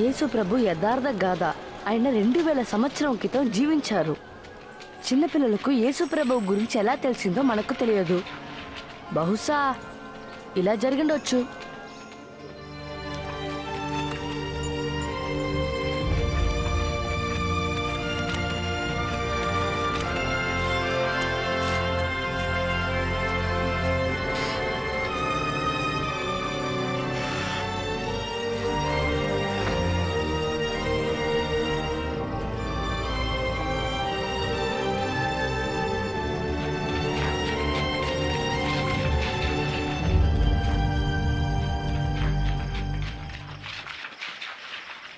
యేసు ప్రభు యథార్థ గాథ. ఆయన 2000 సంవత్సరం క్రితం జీవించారు. చిన్నపిల్లలకు యేసు ప్రభు గురించి ఎలా తెలిసిందో మనకు తెలియదు. బహుశా ఇలా జరిగిండొచ్చు.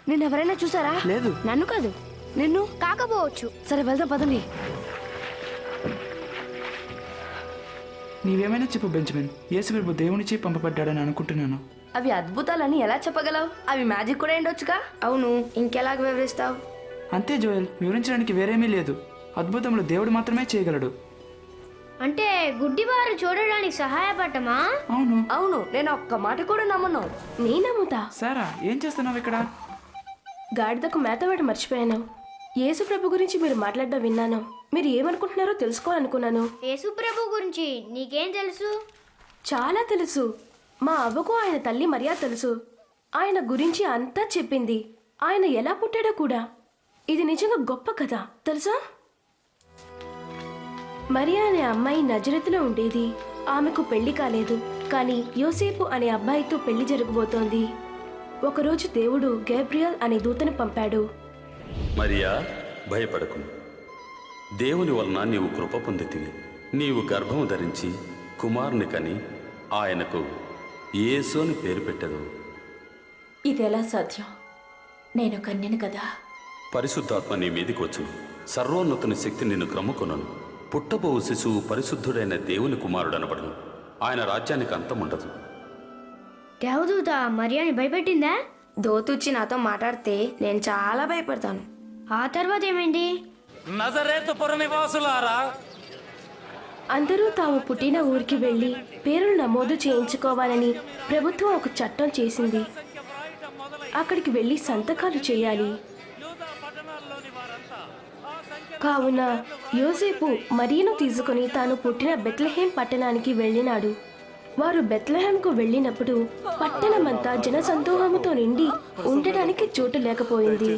నిన్నెవరైనా చూసారా? లేదు. నన్ను కాదు, నిన్ను కాకపోవచ్చు. సరే వెళ్దాం పదండి. నీవేమైనా చెప్పు బెంజమిన్. యేసు ప్రభు దేవునిచే పంపబడ్డాడని అనుకుంటున్నాను. అవి అద్భుతాలని ఎలా చెప్పగలవు? అవి మ్యాజిక్ కూడా ఉండొచ్చుగా. అవును, ఇంకెలాగ వివరిస్తావు? అంతే జోయల్, వివరించడానికి వేరేమీ లేదు. అద్భుతములు దేవుడు మాత్రమే చేయగలడు. అంటే గుడ్డివారు చూడడానికి సహాయపడటమా? అవును. అవును, నేను ఒక్క మాట కూడా నమ్మను. నీ నమ్ముతా. సారా, ఏం చేస్తున్నావు ఇక్కడ? గాడిదకు మేత వేయడం మర్చిపోయాను. యేసు ప్రభు గురించి మీరు మాట్లాడడం విన్నాను. మీరు ఏమనుకుంటున్నారో తెలుసుకోవాలనుకున్నాను. యేసు ప్రభు గురించి నీకేం తెలుసు? చాలా తెలుసు. మా అవ్వకు ఆయన తల్లి మరియా తెలుసు. ఆయన గురించి అంతా చెప్పింది. ఆయన ఎలా పుట్టాడో కూడా. ఇది నిజంగా గొప్ప కథ తెలుసా? మరియా అనే అమ్మాయి నజరతులో ఉండేది. ఆమెకు పెళ్లి కాలేదు. కానీ యోసేపు అనే అబ్బాయితో పెళ్లి జరగబోతోంది. ఒకరోజు దేవుడు గేబ్రియల్ అనే దూతను పంపాడు. మరియా, భయపడకు. దేవుని వలన నీవు కృప పొందితివి. నీవు గర్భము ధరించి కుమారుని కని ఆయనకు యేసు అని పేరు పెట్టెదు. ఇదెలా సాధ్యం? నేను కన్యను కదా. పరిశుద్ధాత్మ నీ మీదికి వచ్చును. సర్వోన్నతుని శక్తి నిన్ను క్రమ్ముకొనను. పుట్టబోవు శిశువు పరిశుద్ధుడైన దేవుని కుమారుడనబడును. ఆయన రాజ్యానికి అంతముండదు. దేవదూత మరియాని భయపెట్టిందా? దోతుచ్చి నాతో మాట్లాడితే నేను చాలా భయపడతాను. ఆ తర్వాత ఏమైంది? నజరేతుపుర నివాసులారా, అందరూ తాము పుట్టిన ఊరికి వెళ్లి పేరును నమోదు చేయించుకోవాలని ప్రభుత్వం ఒక చట్టం చేసింది. అక్కడికి వెళ్లి సంతకాలు చేయాలి. కావున యోసేపు మరియను తీసుకుని తాను పుట్టిన బెత్లెహేం పట్టణానికి వెళ్ళినాడు. వారు బెత్లెహేంకు వెళ్ళినప్పుడు పట్టణమంతా జనసందోహముతో నిండి ఉండడానికి చోటు లేకపోయింది.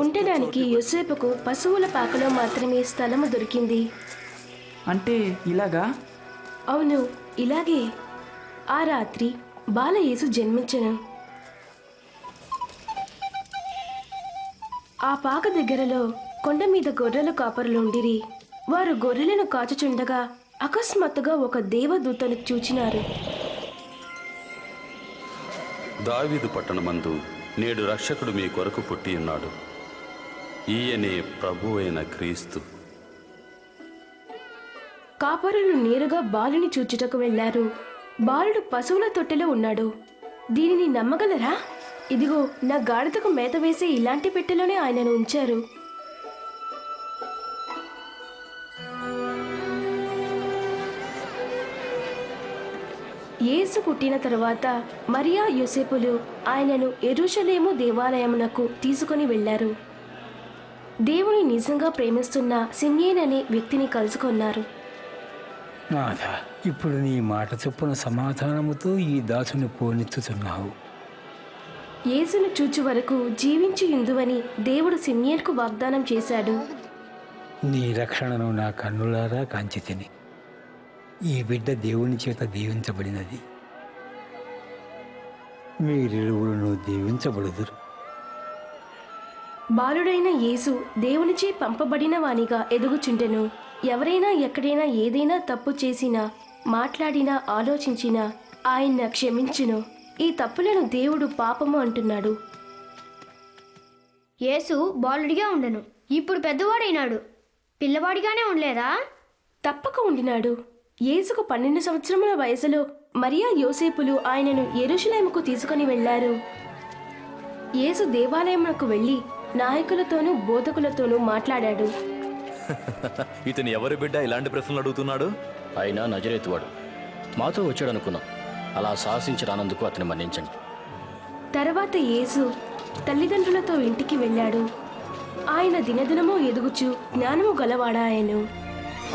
ఉండడానికి యోసేపుకు పశువుల పాకలో మాత్రమే స్థలము దొరికింది. అంటే ఇలాగా? అవును, ఇలాగే. ఆ రాత్రి బాలయేసు జన్మించెను. ఆ పాక దగ్గరలో కొండ మీద గొర్రెల కాపరులుండిరి. వారు గొర్రెలను కాచుచుండగా అకస్మాత్తుగా ఒక దేవదూతను చూచినారు. దావీదు పట్టణమందు నేడు రక్షకుడు మీ కొరకు పుట్టి ఉన్నాడు. ఈయనే ప్రభు అయిన క్రీస్తు. కాపరులు నేరుగా బాలుని చూచుటకు వెళ్లారు. బాలుడు పశువుల తొట్టెలో ఉన్నాడు. దీనిని నమ్మగలరా? ఇదిగో, నా గాడిదకు మేత వేసే ఇలాంటి పెట్టెలోనే ఆయనను ఉంచారు. యేసు పుట్టిన తరువాత మరియా యోసేపులు ఆయనను యెరూషలేము దేవాలయమునకు తీసుకుని వెళ్లారు. దేవుని నిజంగా ప్రేమిస్తున్న సిమ్యేన్ అనే వ్యక్తిని కలుసుకున్నారు. నాథ, ఇప్పుడు నీ మాట చొప్పున సమాధానముతో ఈ దాసుని పోనెత్తుతున్నావు. యేసును చూచు వరకు జీవించి యుందువని దేవుడు సిమ్యేన్కు వాగ్దానం చేశాడు. నీ రక్షణను నా కన్నులారా కాంచితిని. ఈ బిడ్డ దేవుని చేత దీవించబడినది. మీరిరువురును దీవించబడుదురు. బాలుడైన యేసు దేవునిచే పంపబడిన వానిగా ఎదుగుచుండెను. ఎవరైనా ఎక్కడైనా ఏదైనా తప్పు చేసినా, మాట్లాడినా, ఆలోచించినా ఆయన క్షమించును. ఈ తప్పులను దేవుడు పాపము అంటున్నాడు. యేసు బాలుడిగా ఉండను, ఇప్పుడు పెద్దవాడైనాడు. పిల్లవాడిగానే ఉండలేదా? తప్పక ఉండినాడు. యేసుకు 12 సంవత్సరముల వయసులో మరియా యోసేపులు ఆయనను యెరూషలేముకు తీసుకుని వెళ్లారు. యేసు దేవాలయమునకు వెళ్లి నాయకులతోనూ బోధకులతోనూ మాట్లాడాడు. ఇతను ఎవరి బిడ్డ ఇలాంటి ప్రశ్నలు అడుగుతున్నాడు? అయినా నజరేతువాడు మాతో వచ్చాడనుకున్నాం. అలా సాహసించి రానందుకు అతన్ని మన్నించండి. తర్వాత యేసు తల్లిదండ్రులతో ఇంటికి వెళ్ళాడు. ఆయన దినదినము ఎదుగుచు జ్ఞానము గలవాడాయను.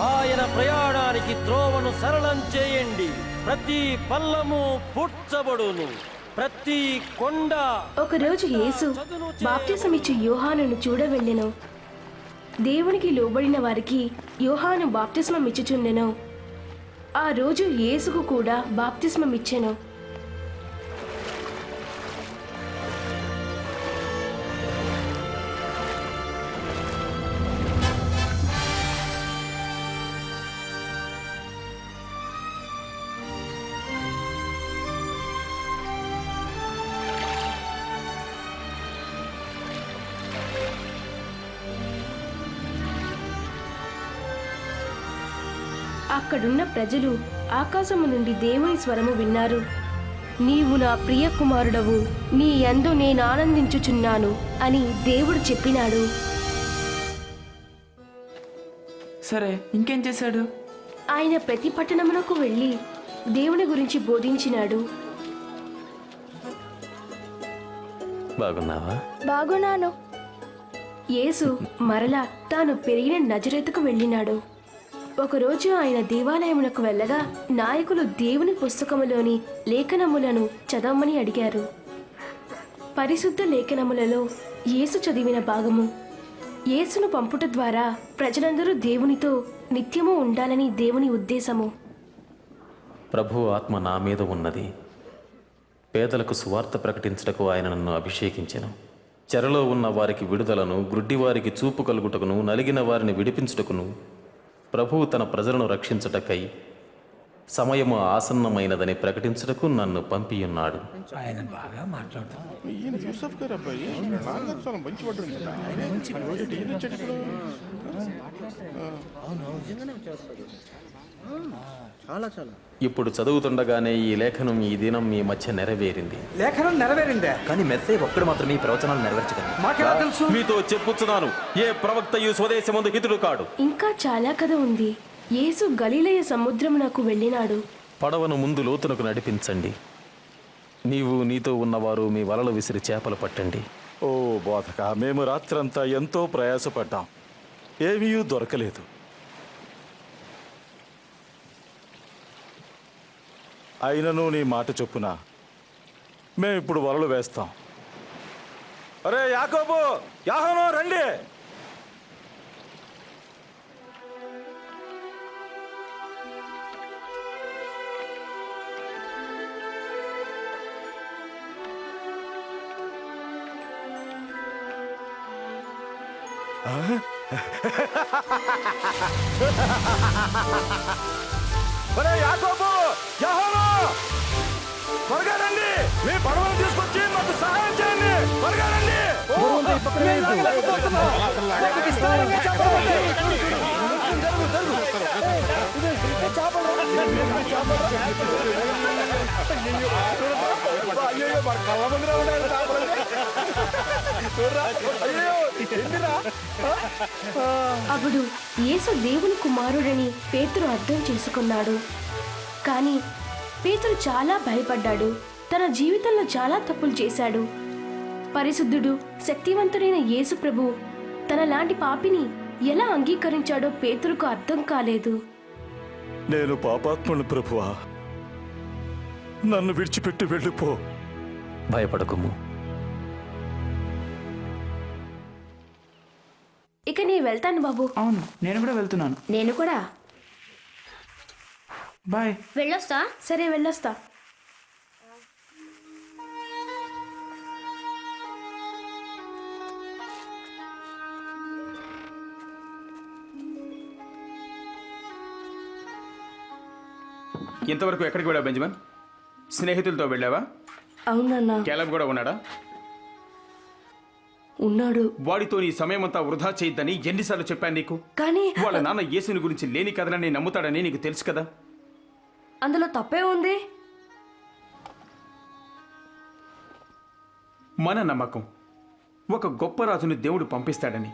ఆయన ప్రయాణానికి త్రోవను సరళం చేయండి. ప్రతి పల్లము పూడ్చబడును, ప్రతి కొండ. ఒకరోజు యేసు బాప్తిసమిచ్చు యోహానును చూడవెళ్ళెను. దేవునికి లోబడిన వారికి యోహాను బాప్తిస్మమిచ్చుచుండెను. ఆ రోజు యేసుకు కూడా బాప్తిస్మమిచ్చెను. అక్కడున్న ప్రజలు ఆకాశము నుండి దేవుని స్వరము విన్నారు. నీవు నా ప్రియ కుమారుడవు, నీ యందు నేను ఆనందించుచున్నాను అని దేవుడు చెప్పినాడు. సరే, ఇంకేం చేశాడు? ఆయన ప్రతి పట్టణమునకు వెళ్ళి దేవుని గురించి బోధించినాడు. బాగున్నావా? బాగున్నాను. యేసు మరలా తాను పెరిగిన నజరేతుకు వెళ్ళినాడు. ఒకరోజు ఆయన దేవాలయమునకు వెళ్ళగా నాయకులు దేవుని పుస్తకములోని లేఖనములను చదవమని అడిగారు. పరిశుద్ధ లేఖనములలో యేసు చదివిన భాగము. యేసును పంపుట ద్వారా ప్రజలందరూ దేవునితో నిత్యము ఉండాలని దేవుని ఉద్దేశము. ప్రభు ఆత్మ నా మీద ఉన్నది. పేదలకు సువార్త ప్రకటించుటకు ఆయన నన్ను అభిషేకించెను. చెరలో ఉన్న వారికి విడుదలను, గ్రుడ్డివారికి చూపు కలుగుటకును, నలిగిన వారిని విడిపించుటకును, ప్రభువు తన ప్రజలను రక్షించుటకై సమయము ఆసన్నమైనదని ప్రకటించుటకు నన్ను పంపియున్నాడు. ఆయన బాగా మాట్లాడుతారు. ఇప్పుడు చదువుతుండగానే ఈ లేఖనం ఈ దినం మీ మధ్య నెరవేరింది. లేఖనం నెరవేరిందే, కానీ మెస్సే ఒక్కడు మాత్రమే ఈ ప్రవచనాలు నెరవేర్చగలరు. మాకెలా తెలుసు? మీతో చెప్పుచున్నాను, ఏ ప్రవక్తయు స్వదేశమందు హితుడు కాడు. ఇంకా చాలా కథ ఉంది. యేసు గలిలయ సముద్రమునకు వెళ్ళినాడు. పడవను ముందు లోతునకు నడిపించండి. నీవు నీతో ఉన్నవారు మీ వలలు విసిరి చేపలు పట్టండి. ఓ బోధక, మేము రాత్రంతా ఎంతో ప్రయాసపడ్డాం, ఏమీ దొరకలేదు. అయినను నీ మాట చొప్పున మేమిప్పుడు వలలు వేస్తాం. అరే యాకోబు, యాహోను, రండి. అరే యాకోబు, యాహోను, త్వరగా రండి. మీ పడవను తీసుకొచ్చి మాకు సహాయం చేయండి. త్వరగా రండి. అప్పుడు యేసు దేవుని కుమారుడని పేతురు అర్థం చేసుకున్నాడు. కానీ పేతురు చాలా భయపడ్డాడు. తన జీవితంలో చాలా తప్పులు చేశాడు. పరిశుద్ధుడు, శక్తివంతుడైన యేసు ప్రభు తన లాంటి పాపిని ఎలా అంగీకరించాడో పేతురుకు అర్థం కాలేదు. నేను పాపాత్ముని ప్రభువా, నన్ను విడిచిపెట్టి వెళ్ళిపో. భయపడకుము. ఇక నేను వెళ్తాను బాబు. అవును, నేను కూడా వెళ్తున్నాను. నేను కూడా. బాయ్. వెళ్ళొస్తా. సరే, వెళ్ళొస్తా. ఇంతవరకు ఎక్కడికి వెళ్ళావు బెంజమిన్? స్నేహితులతో వెళ్ళావా? అవునన్నా. కేలబ్ కూడా ఉన్నాడా? ఉన్నాడు. వాడితో నీ సమయం అంతా వృధా చేయొద్దని ఎన్నిసార్లు చెప్పాను నీకు? కానీ వాళ్ళ నాన్న యేసుని గురించి లేని కథలని నమ్ముతాడని నీకు తెలుసు కదా. అందులో తప్పే ఉంది. మన నమ్మకం ఒక గొప్ప రాజుని దేవుడు పంపిస్తాడని,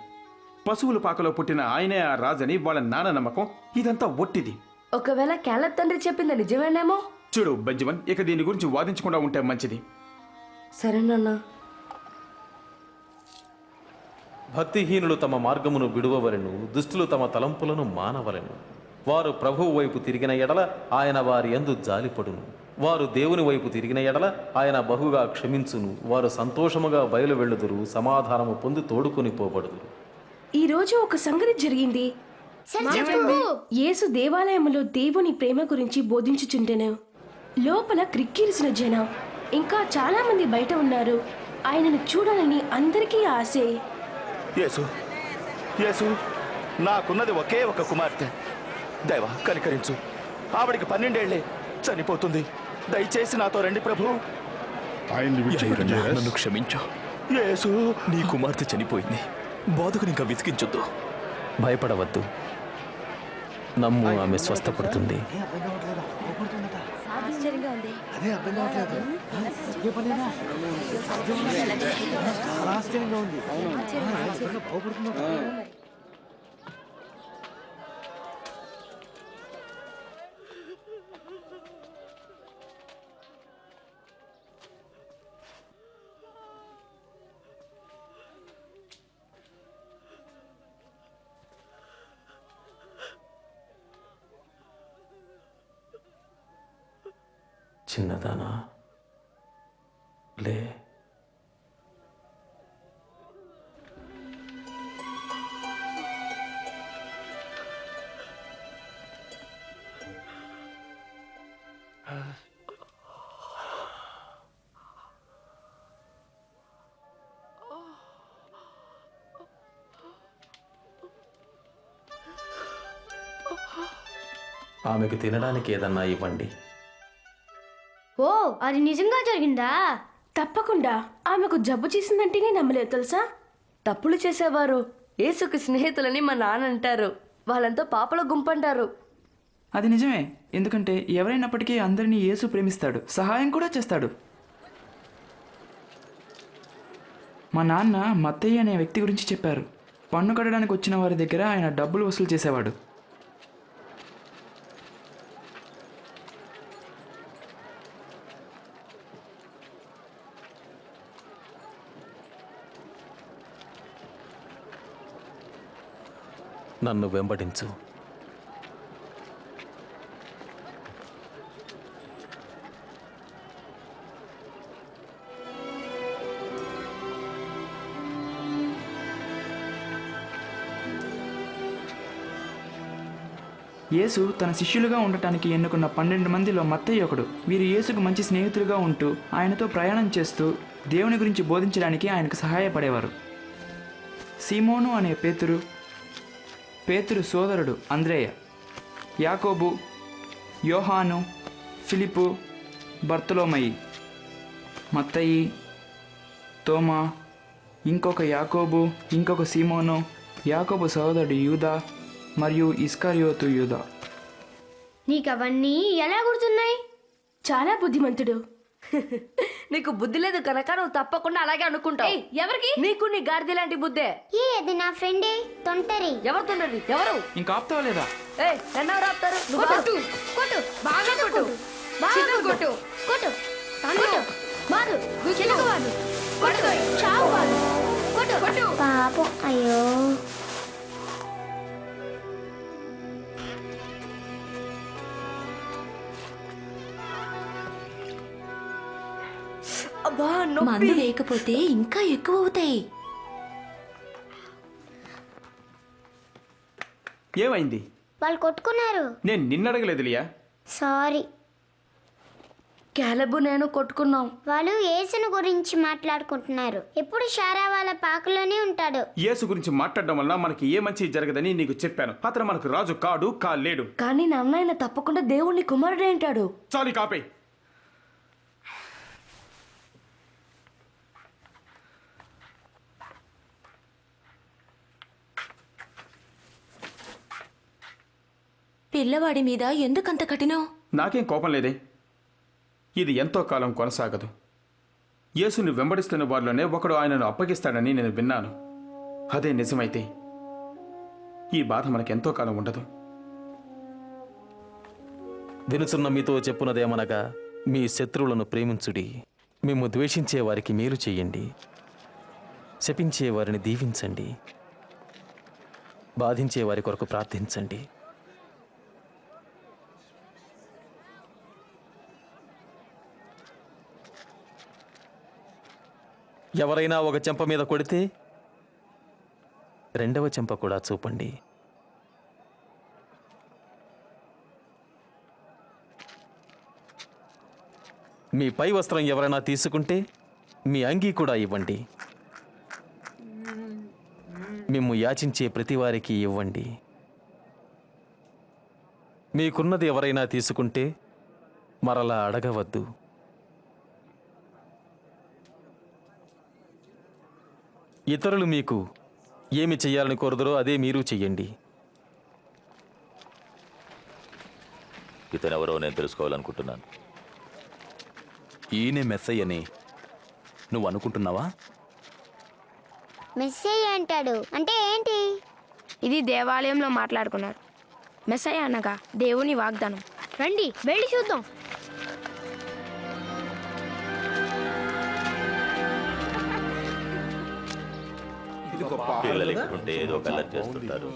పశువుల పాకలో పుట్టిన ఆయనే ఆ రాజని వాళ్ళ నాన్న నమ్మకం. ఇదంతా ఒట్టిది. ఒకవేళ క్యాలబ్ తండ్రి చెప్పింది నిజమేనేమో. చూడు బెంజమిన్, ఇక దీని గురించి వాదించకుండా ఉంటే మంచిది. సరేనన్నా. భక్తిహీనులు తమ మార్గమును విడువవలెను, దుష్టులు తమ తలంపులను మానవలెను. వారు ప్రభువు వైపు తిరిగిన ఎడల ఆయన వారి యందు జాలిపడును. వారు దేవుని వైపు తిరిగిన ఎడల ఆయన బహుగా క్షమించును. వారు సంతోషముగా బయలు వెళ్ళుదురు, సమాధానము పొంది తోడుకొని పోబడుదురు. ఈ రోజు ఒక సంగతి జరిగింది. యేసు దేవాలయములో దేవుని ప్రేమ గురించి బోధించుచుండెను. లోపల క్రిక్కిరిసిన జనం, ఇంకా చాలా మంది బయట ఉన్నారు. ఆయనను చూడాలని అందరికీ ఆశే. యేసు యేసు, నాకున్నది ఒకే ఒక కుమార్తె. దైవ కనికరించు, ఆవిడికి 12 ఏళ్లే, చనిపోతుంది. దయచేసి నాతో రండి ప్రభు. నన్ను క్షమించు. యేసు, నీ కుమార్తె చనిపోయింది. బాధకుని ఇంకా విసిగించొద్దు. భయపడవద్దు, నమ్ము, ఆమె స్వస్థపడుతుంది. చిన్నదానా, లే. ఆమెకు తినడానికి ఏదన్నా ఇవ్వండి. ఓ, అది నిజంగా జరిగిందా? తప్పకుండా. ఆమెకు జబ్బు చేసిందంటేనే నమ్మలేదు తెలుసా. తప్పులు చేసేవారు యేసుకి స్నేహితులని మా నాన్న అంటారు. వాళ్ళంతా పాపల గుంపంటారు. అది నిజమే, ఎందుకంటే ఎవరైనప్పటికీ అందరినీ యేసు ప్రేమిస్తాడు, సహాయం కూడా చేస్తాడు. మా నాన్న మత్తయ్య అనే వ్యక్తి గురించి చెప్పారు. పన్ను కట్టడానికి వచ్చిన వారి దగ్గర ఆయన డబ్బులు వసూలు చేసేవాడు. నన్ను వెంబడించు. యేసు తన శిష్యులుగా ఉండటానికి ఎన్నుకున్న 12 మందిలో మత్తయ్య ఒకడు. వీరు యేసుకు మంచి స్నేహితులుగా ఉంటూ ఆయనతో ప్రయాణం చేస్తూ దేవుని గురించి బోధించడానికి ఆయనకు సహాయపడేవారు. సీమోను అనే పేతురు సోదరుడు అంద్రేయ, యాకోబు, యోహాను, ఫిలిపు, బర్తలోమయి, మత్తయి, తోమా, ఇంకొక యాకోబు, ఇంకొక సీమోను, యాకోబు సోదరుడు యూదా మరియు ఇస్కరియోతు యూదా. నీకవన్నీ ఎలా గుర్తున్నాయి? చాలా బుద్ధిమంతుడు. నీకు బుద్ధి లేదు కనుక నువ్వు తప్పకుండా అలాగే అనుకుంటావు. ఎవరికి? నీకు నీ గాడిద లాంటి బుద్ధే. అది నా ఫ్రెండే తొంటరి. ఎవరు తొండరి? ఎవరు? ఇంకా ఆపుతావా లేదా? ఎన్నెవరు ఆపుతారు? కొట్టు కొట్టు, బాగా కొట్టు, బాగా కొట్టు, కొట్టు, కొట్టు, బాదు, చిన్నవాడు, కొట్టు, చావు బాదు, కొట్టు, కొట్టు. పాపం, అయ్యో. మందు లేకపోతే ఇంకా ఎక్కువ అవుతాయి. ఏమైంది? వాళ్ళు కొట్టుకున్నారు. నేను నిన్నడగలేదు లియా. సారీ. క్యాలెబు నేను కొట్టుకున్నాం. వాళ్ళు యేసును గురించి మాట్లాడుకుంటున్నారు. ఎప్పుడు షారా వాళ్ళ పాకలోనే ఉంటాడు. యేసు గురించి మాట్లాడడం వల్ల మనకి ఏ మంచి జరగదని నీకు చెప్పాను. అతను మనకు రాజు కాడు, కాలేడు. కానీ నాన్న ఆయన తప్పకుండా దేవుణ్ణి కుమారుడే అంటాడు. చాలు కాపే. పిల్లవాడి మీద ఎందుకంత కఠినం? నాకేం కోపం లేదే. ఇది ఎంతో కాలం కొనసాగదు. యేసుని వెంబడిస్తున్న వారిలోనే ఒకడు ఆయనను అప్పగిస్తాడని నేను విన్నాను. అదే నిజమైతే ఈ బాధ మనకెంతో కాలం ఉండదు. వినుచున్న మీతో చెప్పున్నదేమనగా, మీ శత్రువులను ప్రేమించుడి, మిమ్ము ద్వేషించే వారికి మేలు చెయ్యండి, శపించే వారిని దీవించండి, బాధించే వారి కొరకు ప్రార్థించండి. ఎవరైనా ఒక చెంప మీద కొడితే రెండవ చెంప కూడా చూపండి. మీ పై వస్త్రం ఎవరైనా తీసుకుంటే మీ అంగీ కూడా ఇవ్వండి. మిమ్ము యాచించే ప్రతి వారికి ఇవ్వండి. మీకున్నది ఎవరైనా తీసుకుంటే మరలా అడగవద్దు. ఇతరులు మీకు ఏమి చెయ్యాలని కోరుదరో అదే మీరు చెయ్యండి. ఇతనెవరో నేను తెలుసుకోవాలనుకుంటున్నాను. ఈయనే మెస్సయ్యని నువ్వు అనుకుంటున్నావా? మెస్సయ్య అంటాడు అంటే ఏంటి? ఇది దేవాలయంలో మాట్లాడుకున్నారు. మెస్సయ్య అనగా దేవుని వాగ్దానం. రండి వెళ్ళి చూద్దాం. పిల్లలు ఎక్కుంటే ఏదో ఒక అల్లరి చేస్తుంటారు.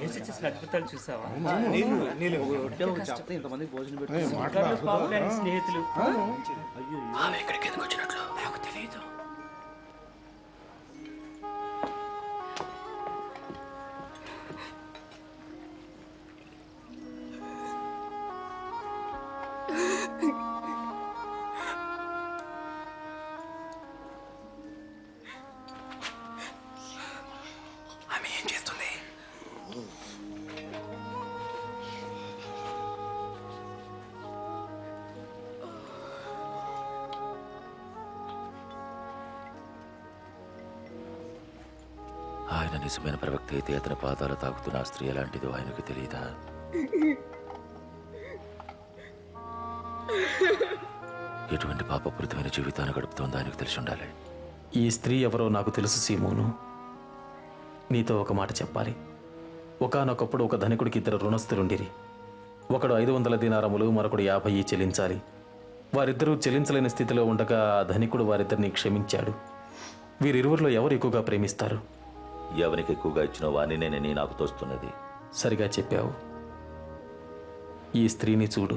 ఆయన నిజమైన ప్రవక్త అయితే అతని పాదాలు తాకుతున్న ఆ స్త్రీ ఎలాంటిదో ఆయనకు తెలియదా? ఎటువంటి పాపపూరితమైన జీవితాన్ని గడుపుతోందో ఆయనకు తెలిసి ఉండాలి. ఈ స్త్రీ ఎవరో నాకు తెలుసు సీమోను. నీతో ఒక మాట చెప్పాలి. ఒకానొకప్పుడు ఒక ధనికుడికి ఇద్దరు రుణస్థులుండిరి. ఒకడు 500 దీనారములు, మరొకడు 50 చెల్లించాలి. వారిద్దరూ చెల్లించలేని స్థితిలో ఉండగా ఆ ధనికుడు వారిద్దరిని క్షమించాడు. వీరిరువురిలో ఎవరు ఎక్కువగా ప్రేమిస్తారు? ఎవరికి ఎక్కువగా ఇచ్చిన వాణ్ణి నేనే నాకు తోస్తున్నది. సరిగా చెప్పావు. ఈ స్త్రీని చూడు.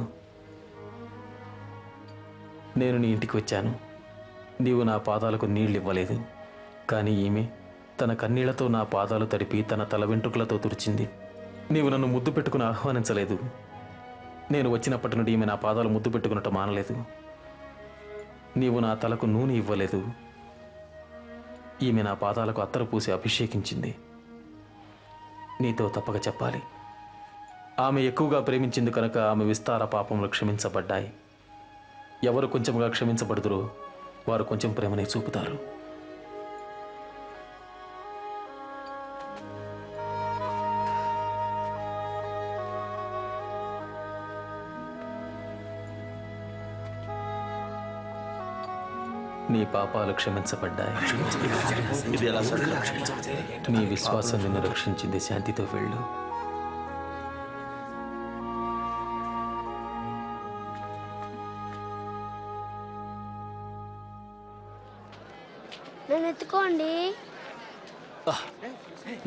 నేను నీ ఇంటికి వచ్చాను. నీవు నా పాదాలకు నీళ్ళు ఇవ్వలేదు. కానీ ఈమె తన కన్నీళ్లతో నా పాదాలు తడిపి తన తల వెంట్రుకలతో తుడిచింది. నీవు నన్ను ముద్దు పెట్టుకుని ఆహ్వానించలేదు. నేను వచ్చినప్పటి నుండి ఈమె నా పాదాలు ముద్దు పెట్టుకున్నట్టు మానలేదు. నీవు నా తలకు నూనె ఇవ్వలేదు. ఈమె నా పాదాలకు అత్తరు పూసి అభిషేకించింది. నీతో తప్పక చెప్పాలి. ఆమె ఎక్కువగా ప్రేమించింది కనుక ఆమె విస్తార పాపములు క్షమించబడ్డాయి. ఎవరు కొంచెంగా క్షమించబడుదురో వారు కొంచెం ప్రేమని చూపుతారు. నీ పాపాలు క్షమించబడ్డాయి. నీ విశ్వాసం నిన్ను రక్షించింది. శాంతితో వెళ్ళు. నన్ను ఎత్తుకోండి.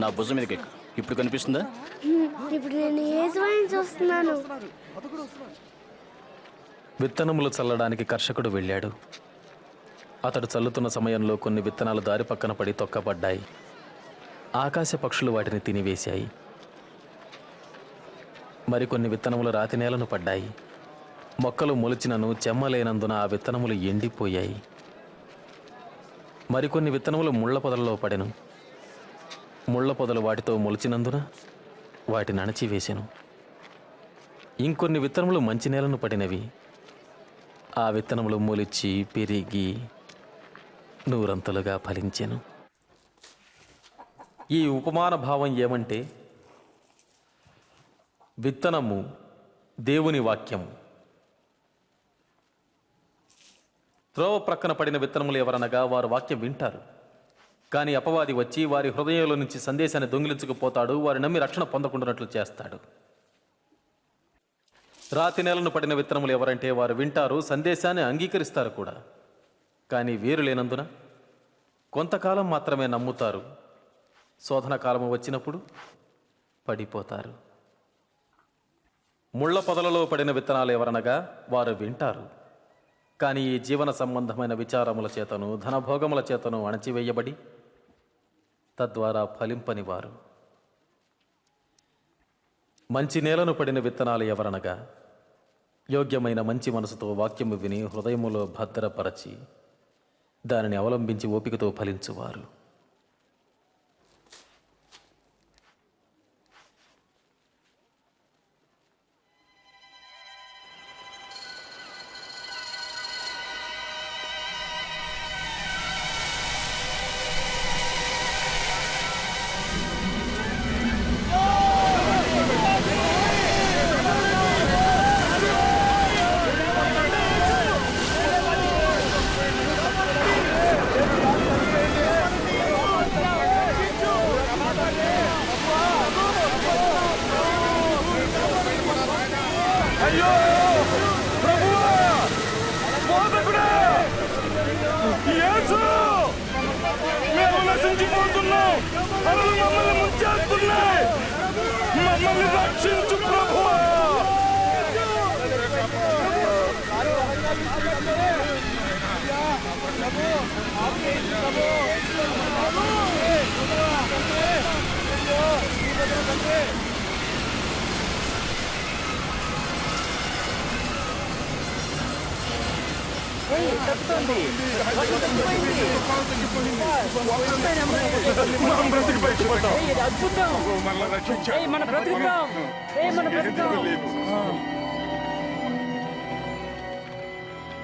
నా భుజం మీదకి ఎక్కు. ఇప్పుడు కనిపిస్తుందా? ఇప్పుడు నేను యేసుని చూస్తున్నాను. విత్తనములు చల్లడానికి కర్షకుడు వెళ్ళాడు. అతడు చల్లుతున్న సమయంలో కొన్ని విత్తనాలు దారి పక్కన పడి తొక్కబడ్డాయి. ఆకాశ పక్షులు వాటిని తినివేశాయి. మరికొన్ని విత్తనములు రాతి నేలను పడ్డాయి. మొక్కలు మొలిచినను చెమ్మలేనందున ఆ విత్తనములు ఎండిపోయాయి. మరికొన్ని విత్తనములు ముళ్ళ పొదలలో పడెను. ముళ్ళ పొదలు వాటితో మొలిచినందున వాటిని అణచివేసెను. ఇంకొన్ని విత్తనములు మంచి నేలను పడినవి. ఆ విత్తనములు మొలిచి పెరిగి నూరంతలుగా ఫలించెను. ఈ ఉపమాన భావం ఏమంటే, విత్తనము దేవుని వాక్యము. త్రోవ ప్రక్కన పడిన విత్తనములు ఎవరనగా వారు వాక్యం వింటారు. కానీ అపవాది వచ్చి వారి హృదయంలో నుంచి సందేశాన్ని దొంగిలించుకుపోతాడు. వారు నమ్మి రక్షణ పొందకుండానట్లు చేస్తాడు. రాతి నేలను పడిన విత్తనములు ఎవరంటే వారు వింటారు, సందేశాన్ని అంగీకరిస్తారు కూడా. కానీ వేరు లేనందున కొంతకాలం మాత్రమే నమ్ముతారు. శోధన కాలము వచ్చినప్పుడు పడిపోతారు. ముళ్ళ పొదలలో పడిన విత్తనాలు ఎవరనగా వారు వింటారు. కానీ ఈ జీవన సంబంధమైన విచారముల చేతను ధనభోగముల చేతను అణచివేయబడి తద్వారా ఫలింపని వారు. మంచి నేలను పడిన విత్తనాలు ఎవరనగా యోగ్యమైన మంచి మనసుతో వాక్యము విని హృదయములో భద్రపరచి దానిని అవలంబించి ఓపికతో ఫలించువారు.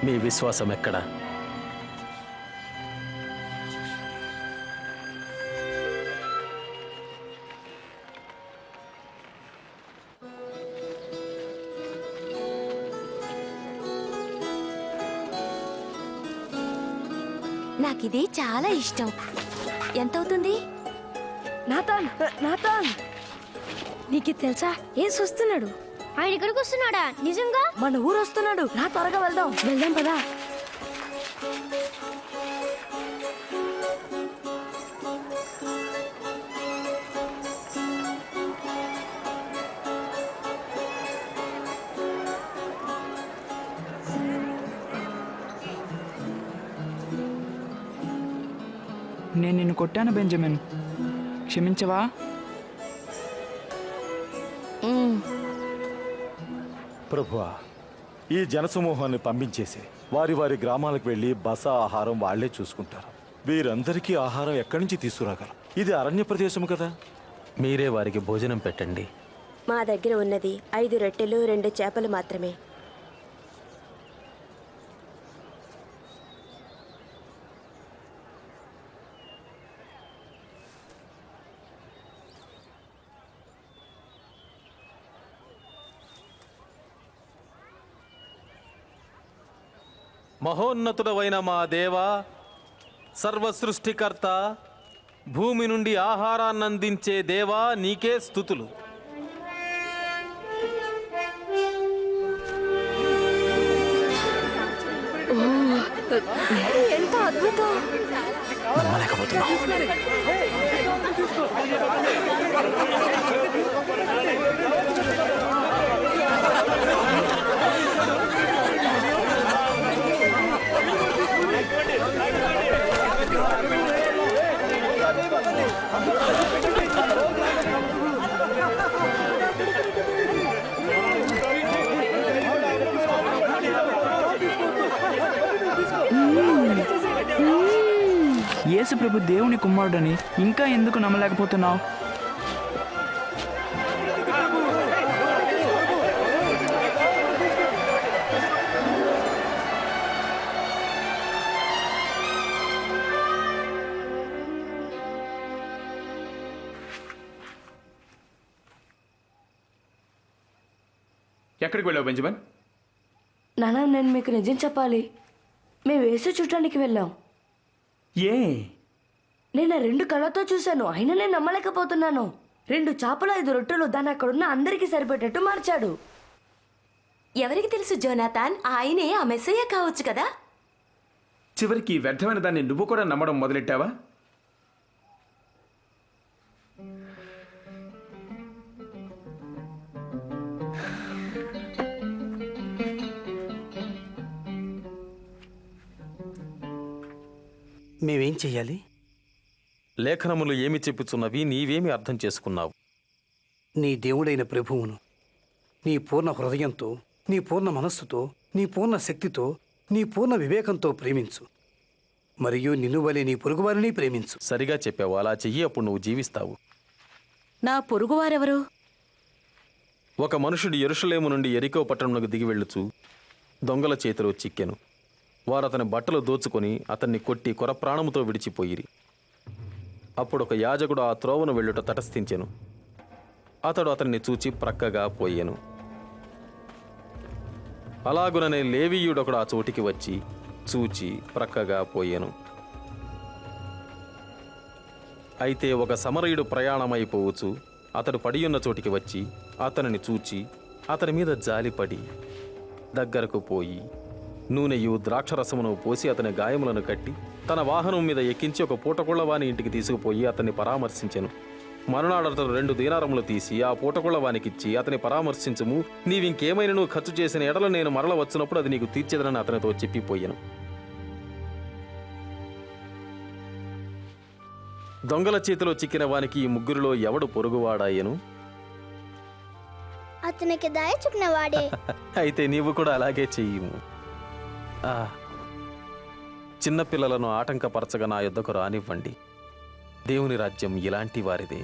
మీ విశ్వాసం ఎక్కడ? నాకిది చాలా ఇష్టం. ఎంతవుతుంది? నాతాన్, నాతాన్, నీకు తెలుసా యేసు వస్తున్నాడు. ఆయన ఇక్కడికి వస్తున్నాడా? నిజంగా? మన ఊరు వస్తున్నాడు. రా త్వరగా వెళ్దాం. వెళ్దాం పదా. నేను నిన్ను కొట్టాను బెంజమిన్, క్షమించవా? ప్రభువా, ఈ జనసమూహాన్ని పంపించేసి వారి వారి గ్రామాలకు వెళ్ళి బస ఆహారం వాళ్లే చూసుకుంటారు. వీరందరికీ ఆహారం ఎక్కడి నుంచి తీసుకురాగలరు? ఇది అరణ్య ప్రదేశం కదా. మీరే వారికి భోజనం పెట్టండి. మా దగ్గర ఉన్నది 5 రొట్టెలు 2 చేపలు మాత్రమే. మహోన్నతుడవైన మా దేవా, సర్వసృష్టికర్త, భూమి నుండి ఆహారాన్నందించే దేవా, నీకే స్తుతులు. ఎంత అద్భుతం! యేసు ప్రభు దేవుని కుమారుడని ఇంకా ఎందుకు నమ్మలేకపోతున్నావు? ఎక్కడికి వెళ్ళావు బెంజమిన్? నాన్న, నేను మీకు నిజం చెప్పాలి. మేము యేసు చూడటానికి వెళ్ళాం. ఏ? నేను 2 కళ్ళతో చూశాను, అయినా నేను నమ్మలేకపోతున్నాను. 2 చేపలు 5 రొట్టెలు దాన్ని అక్కడున్న అందరికీ సరిపెట్టేట్టు మార్చాడు. ఎవరికి తెలుసు జోనాథాన్, ఆయనే ఆ మెస్సయ్య కావచ్చు కదా. చివరికి ఈ వ్యర్థమైన దాన్ని నువ్వు కూడా నమ్మడం మొదలెట్టావా? మేమేం చెయ్యాలి? లేఖనములు ఏమి చెప్పుచున్నవి నీవేమి అర్థం చేసుకున్నావు? నీ దేవుడైన ప్రభువును నీ పూర్ణ హృదయంతో, నీ పూర్ణ మనస్సుతో, నీ పూర్ణ శక్తితో, నీ పూర్ణ వివేకంతో ప్రేమించు. మరియు నిన్ను వలె నీ పొరుగువారిని ప్రేమించు. సరిగా చెప్పావు. అలా చెయ్యి, అప్పుడు నువ్వు జీవిస్తావు. నా పొరుగువారెవరు? ఒక మనుషుడు యెరూషలేము నుండి యెరికో పట్టణమునకు దిగి వెళ్ళుచు దొంగల చేతిలో చిక్కెను. వారు అతని బట్టలు దోచుకొని అతన్ని కొట్టి కొరప్రాణముతో విడిచిపోయిరి. అప్పుడు ఒక యాజకుడు ఆ త్రోవను వెళ్ళుట తటస్థించెను. అతడు అతన్ని చూచి ప్రక్కగా పోయెను. అలాగుననే లేవీయుడొకడు ఆ చోటికి వచ్చి చూచి ప్రక్కగా పోయెను. అయితే ఒక సమరయుడు ప్రయాణమైపోవచ్చు అతడు పడియున్న చోటికి వచ్చి అతనిని చూచి అతని మీద జాలిపడి దగ్గరకు పోయి నూనెయు ద్రాక్షరసమును పోసి అతని గాయములను కట్టి తన వాహనం మీద ఎక్కించి ఒక పూటకుళ్ళవాని ఇంటికి తీసుకుపోయి అతన్ని పరామర్శించెను. మరునాడు అతడు 2 దీనారములు తీసి ఆ పూటకుళ్ళవానికిచ్చి అతని పరామర్శించుము, నీవింకేమైనా ఖర్చు చేసిన ఎడల నేను మరల వచ్చినప్పుడు అది నీకు తీర్చేదనని అతనితో చెప్పిపోయాను. దొంగల చేతిలో చిక్కిన వానికి ఈ ముగ్గురిలో ఎవడు పొరుగువాడాయను? అతనికి దయ చూపిన వాడే. అయితే నీవు కూడా అలాగే చెయ్యము. చిన్నపిల్లలను ఆటంకపరచగా నా యొద్దకు రానివ్వండి. దేవుని రాజ్యం ఇలాంటి వారిదే.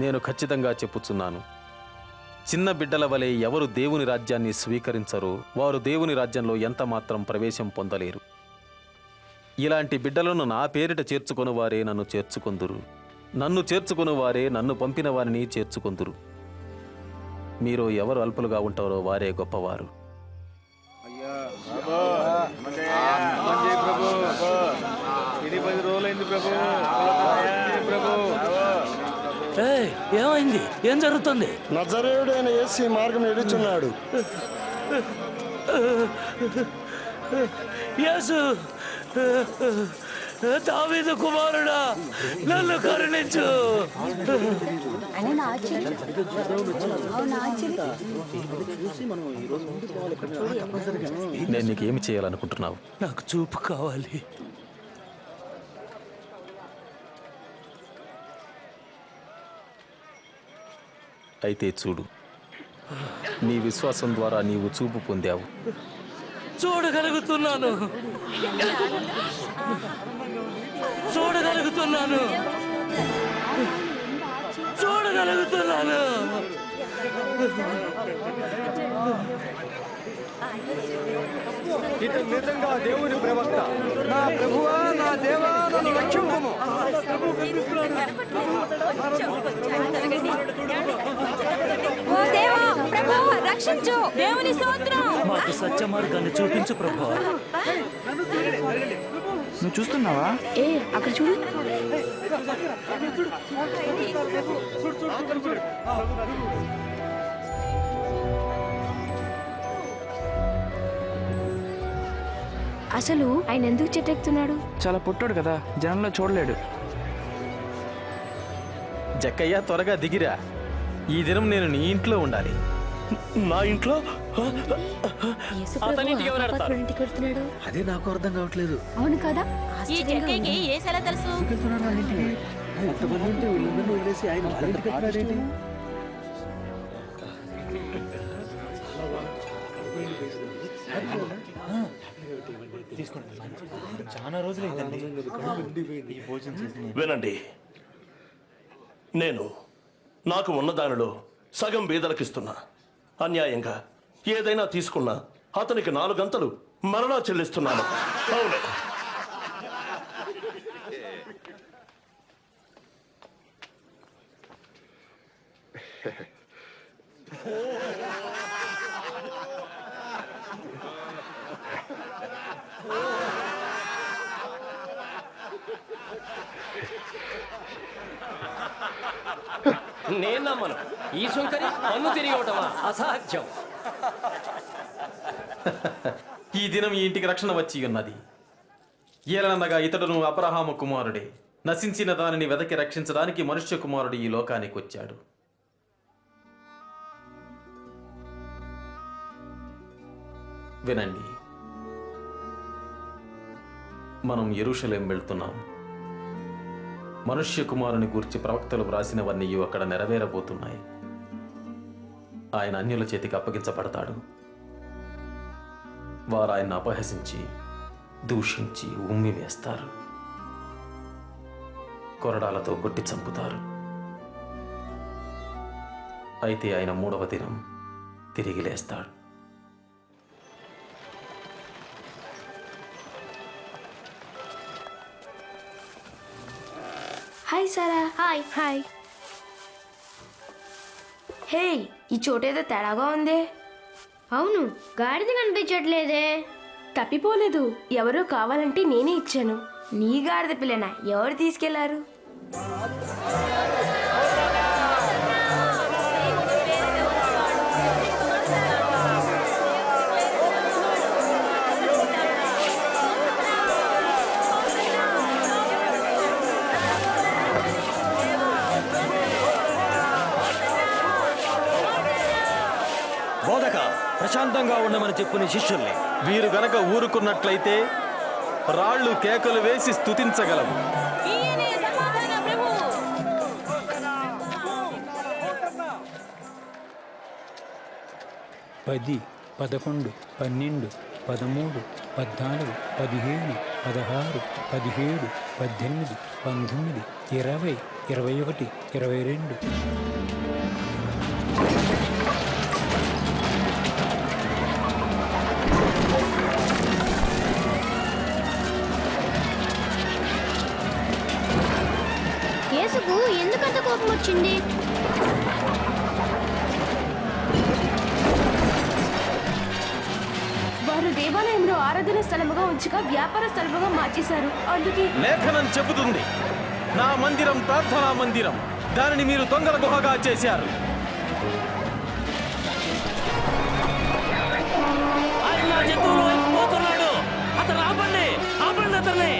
నేను ఖచ్చితంగా చెప్పుచున్నాను, చిన్న బిడ్డల వలె ఎవరు దేవుని రాజ్యాన్ని స్వీకరించరో వారు దేవుని రాజ్యంలో ఎంత మాత్రం ప్రవేశం పొందలేరు. ఇలాంటి బిడ్డలను నా పేరిట చేర్చుకొని వారే నన్ను చేర్చుకొందురు, నన్ను చేర్చుకొని వారే నన్ను పంపిన వారిని చేర్చుకొందురు. మీరు ఎవరు అల్పులుగా ఉంటారో వారే గొప్పవారు. ఏమైంది? ఏం జరుగుతుంది? నజరేయుడైన యేసు ఈ మార్గం ఎడుచున్నాడు. యేసు, దావీదు కుమారుడా, నన్ను కరుణించు. నేను నీకేమి చేయాలనుకుంటున్నావు? నాకు చూపు కావాలి. అయితే చూడు, నీ విశ్వాసం ద్వారా నీవు చూపు పొందావు. చూడగలుగుతున్నాను, చూడగలుగుతున్నాను, చూడగలుగుతున్నాను. ఇతను నిజంగా దేవుని ప్రవక్త. నా ప్రభువా, నా దేవా, నన్ను రక్షింపుము. ఓ దేవా, ప్రభువా, రక్షించు. దేవుని స్తోత్రం. మాకు సత్య మార్గాన్ని చూపించు ప్రభువా. నువ్వు చూస్తున్నావా? అక్కడ చూడు. అసలు ఆయన ఎందుకు చెట్టెక్కుతున్నాడు? చాలా పొట్టాడు కదా, జనంలో చూడలేడు. జక్కయ్య, త్వరగా దిగిరా. ఈ దినం నేను నీ ఇంట్లో ఉండాలి. నా ఇంట్లో? అదే నాకు అర్థం కావట్లేదు. అవును కదా? ఈ జక్కయ్యకి ఏసెలా తెలుసు? వినండి, నేను నాకు ఉన్న దానిలో సగం బీదలకిస్తున్నా. అన్యాయంగా ఏదైనా తీసుకున్నా అతనికి 4 గంటలు మరలా చెల్లిస్తున్నాను. అవును. నేను నమ్మను. ఈ సుంకరి పన్ను తిరిగి ఇవ్వటమా? అసాధ్యం. ఈ దినం ఈ ఇంటికి రక్షణ వచ్చి ఉన్నది. ఏలనగా ఇతడును అబ్రహాము కుమారుడే. నశించిన దానిని వెదకి రక్షించడానికి మనుష్య కుమారుడు ఈ లోకానికి వచ్చాడు. వినండి, మనం యెరూషలేం వెళ్తున్నాం. మనుష్య కుమారుని గూర్చి ప్రవక్తలు వ్రాసినవన్నీ అక్కడ నెరవేరబోతున్నాయి. ఆయన అన్యుల చేతికి అప్పగించబడతాడు. వారు ఆయన్ని అపహసించి దూషించి ఉమ్మి వేస్తారు, కొరడాలతో కొట్టి చంపుతారు. అయితే ఆయన 3వ దినం తిరిగి లేస్తాడు. హాయ్ సారా. హాయ్. హాయ్. హే, ఈ చోటేదో తేడాగా ఉంది. అవును, గాడిద కనిపించట్లేదే. తప్పిపోలేదు, ఎవరో కావాలంటే నేనే ఇచ్చాను. నీ గాడిద పిల్లనా? ఎవరు తీసుకెళ్లారు? బోధక, ప్రశాంతంగా ఉండమని చెప్పు నీ శిష్యుల్ని. వీరు గనక ఊరుకున్నట్లయితే రాళ్ళు కేకలు వేసి స్తుతించగలము. 10, 11, 12, 13, 14, 15, 16, 17, 18, 19, 20, 21, 22. యేసుకు ఎందుకంత కోపం వచ్చింది? వారు దేవాలయంలో ఆరాధన స్థలముగా ఉంచగా వ్యాపార స్థలముగా మార్చేశారు. అందుకే లేఖనం చెబుతుంది, నా మందిరం ప్రార్థనా మందిరం, దానిని మీరు దొంగల గుహగా చేశారు. అతను ఆపండి, ఆపండి అతన్ని.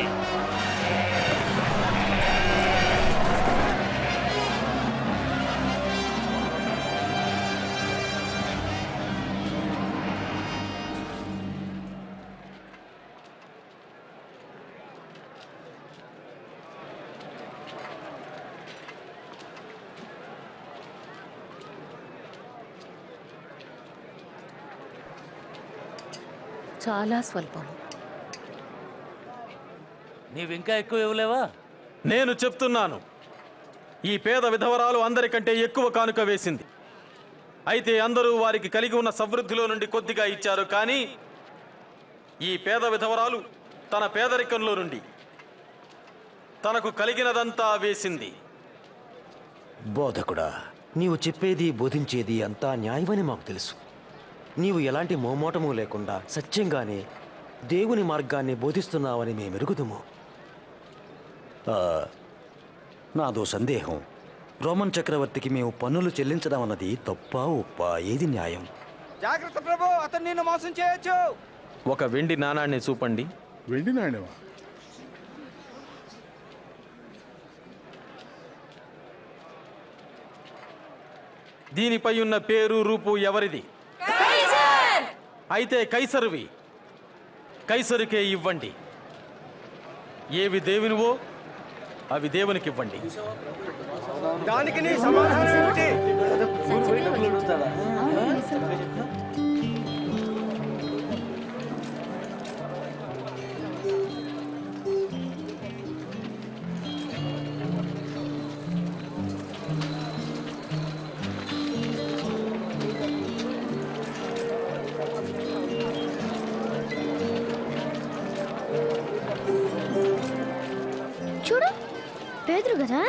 చాలా స్వల్పం. నీవింకా ఎక్కువ ఇవ్వలేవా? నేను చెప్తున్నాను, ఈ పేద విధవరాలు అందరికంటే ఎక్కువ కానుక వేసింది. అయితే అందరూ వారికి కలిగి ఉన్న సమృద్ధిలో నుండి కొద్దిగా ఇచ్చారు. కానీ ఈ పేద విధవరాలు తన పేదరికంలో నుండి తనకు కలిగినదంతా వేసింది. బోధకుడా, నీవు చెప్పేది బోధించేది అంతా న్యాయమని మాకు తెలుసు. నీవు ఎలాంటి మోమోటము లేకుండా సత్యంగానే దేవుని మార్గాన్ని బోధిస్తున్నావని మేము ఎరుగుదుము. నాదో సందేహం. రోమన్ చక్రవర్తికి మేము పన్నులు చెల్లించడం అన్నది తప్పా ఒప్పా? ఏది న్యాయం? జాగ్రత్త ప్రభు, అతను నిన్ను మోసం చేయొచ్చు. ఒక వెండి నాణాన్ని చూపండి. వెండి నాణ్యమా? దీనిపై ఉన్న పేరు రూపు ఎవరిది? అయితే కైసరువి. కైసరుకే ఇవ్వండి. ఏవి దేవునివో అవి దేవునికి ఇవ్వండి. దానికి నీ సమాధానం ఏమిటి? చూడు, పేదరు కదా,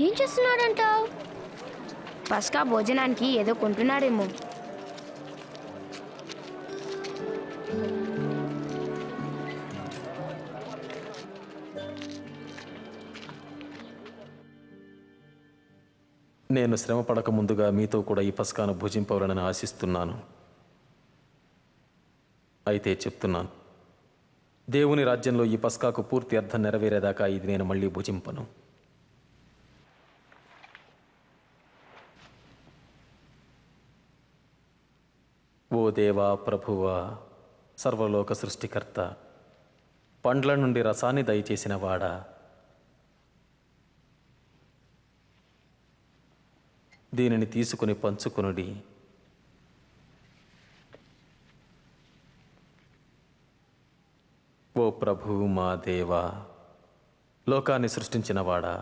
ఏం చేస్తున్నాడంటావు? పస్కా భోజనానికి ఏదో కొంటున్నాడేమో. నేను శ్రమ పడక ముందుగా మీతో కూడా ఈ పస్కాను భుజింపవాలని ఆశిస్తున్నాను. అయితే చెప్తున్నాను, దేవుని రాజ్యంలో ఈ పస్కాకు పూర్తి అర్థం నెరవేరేదాకా ఇది నేను మళ్ళీ భుజింపను. ఓ దేవా, ప్రభువా, సర్వలోక సృష్టికర్త, పండ్ల నుండి రసాన్ని దయచేసిన వాడా, దీనిని తీసుకుని పంచుకొనుడి. ఓ ప్రభు, మా దేవా, లోకాన్ని సృష్టించినవాడా,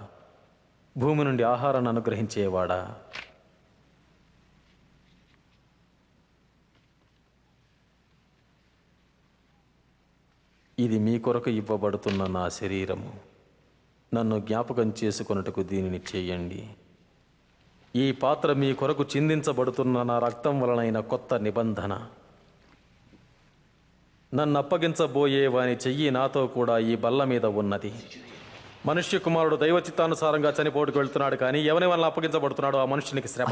భూమి నుండి ఆహారాన్ని అనుగ్రహించేవాడా, ఇది మీ కొరకు ఇవ్వబడుతున్న నా శరీరము. నన్ను జ్ఞాపకం చేసుకొనుటకు దీనిని చేయండి. ఈ పాత్ర మీ కొరకు చిందించబడుతున్న నా రక్తం వలనైన కొత్త నిబంధన. నన్ను అప్పగించబోయే వాని చెయ్యి నాతో కూడా ఈ బల్ల మీద ఉన్నది. మనుష్య కుమారుడు దైవ చిత్తానుసారంగా చనిపోటుకు వెళ్తున్నాడు, కానీ ఎవరి వల్ల అప్పగించబడుతున్నాడో ఆ మనుష్యునికి శ్రమ.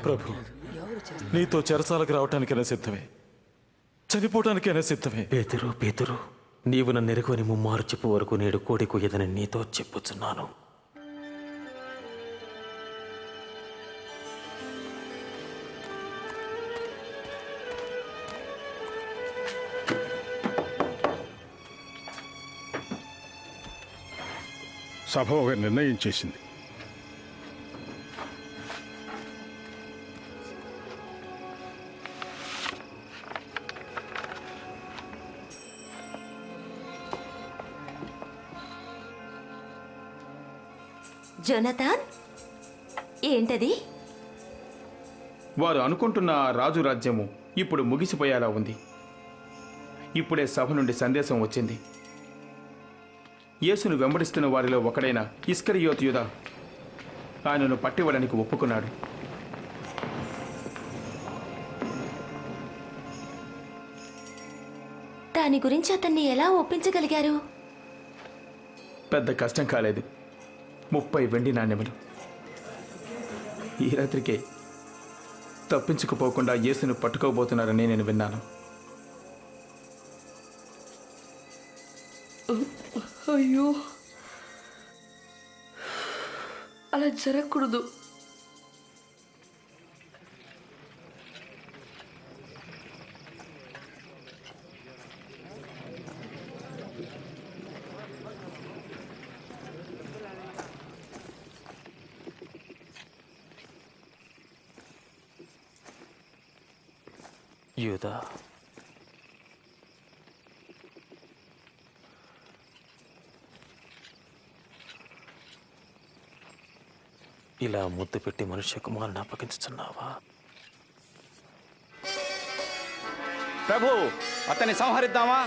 ప్రభు, నీతో చెరసాలకు రావటానికైనా సిద్ధమే, చనిపోవటానికైనా సిద్ధమే. పేతురు, పేతురు, నీవు నన్ను ఎరుగని ముమ్మారు చెప్పు వరకు నేడు కోడి కొయ్యదని నీతో చెప్పుచున్నాను. సభ ఒక నిర్ణయం చేసింది. జోనథాన్, ఏంటది? వారు అనుకుంటున్న ఆ రాజు రాజ్యము ఇప్పుడు ముగిసిపోయేలా ఉంది. ఇప్పుడే సభ నుండి సందేశం వచ్చింది. యేసును వెంబడిస్తున్న వారిలో ఒకడైన ఇస్కరియోతు యూదా ఆయనను పట్టివ్వడానికి ఒప్పుకున్నాడు. దాని గురించి అతన్ని ఎలా ఒప్పించగలిగారు? పెద్ద కష్టం కాలేదు. 30 వెండి నాణ్యములు. ఈ రాత్రికే తప్పించుకుపోకుండా యేసును పట్టుకోబోతున్నారని నేను విన్నాను. అయ్యో, అలా జరగకూడదు. యూదా, ఇలా ముద్దు పెట్టి మనుష్య కుమారుని అప్పగించుచున్నావా? ప్రభు, అతన్ని సంహరిద్దామా?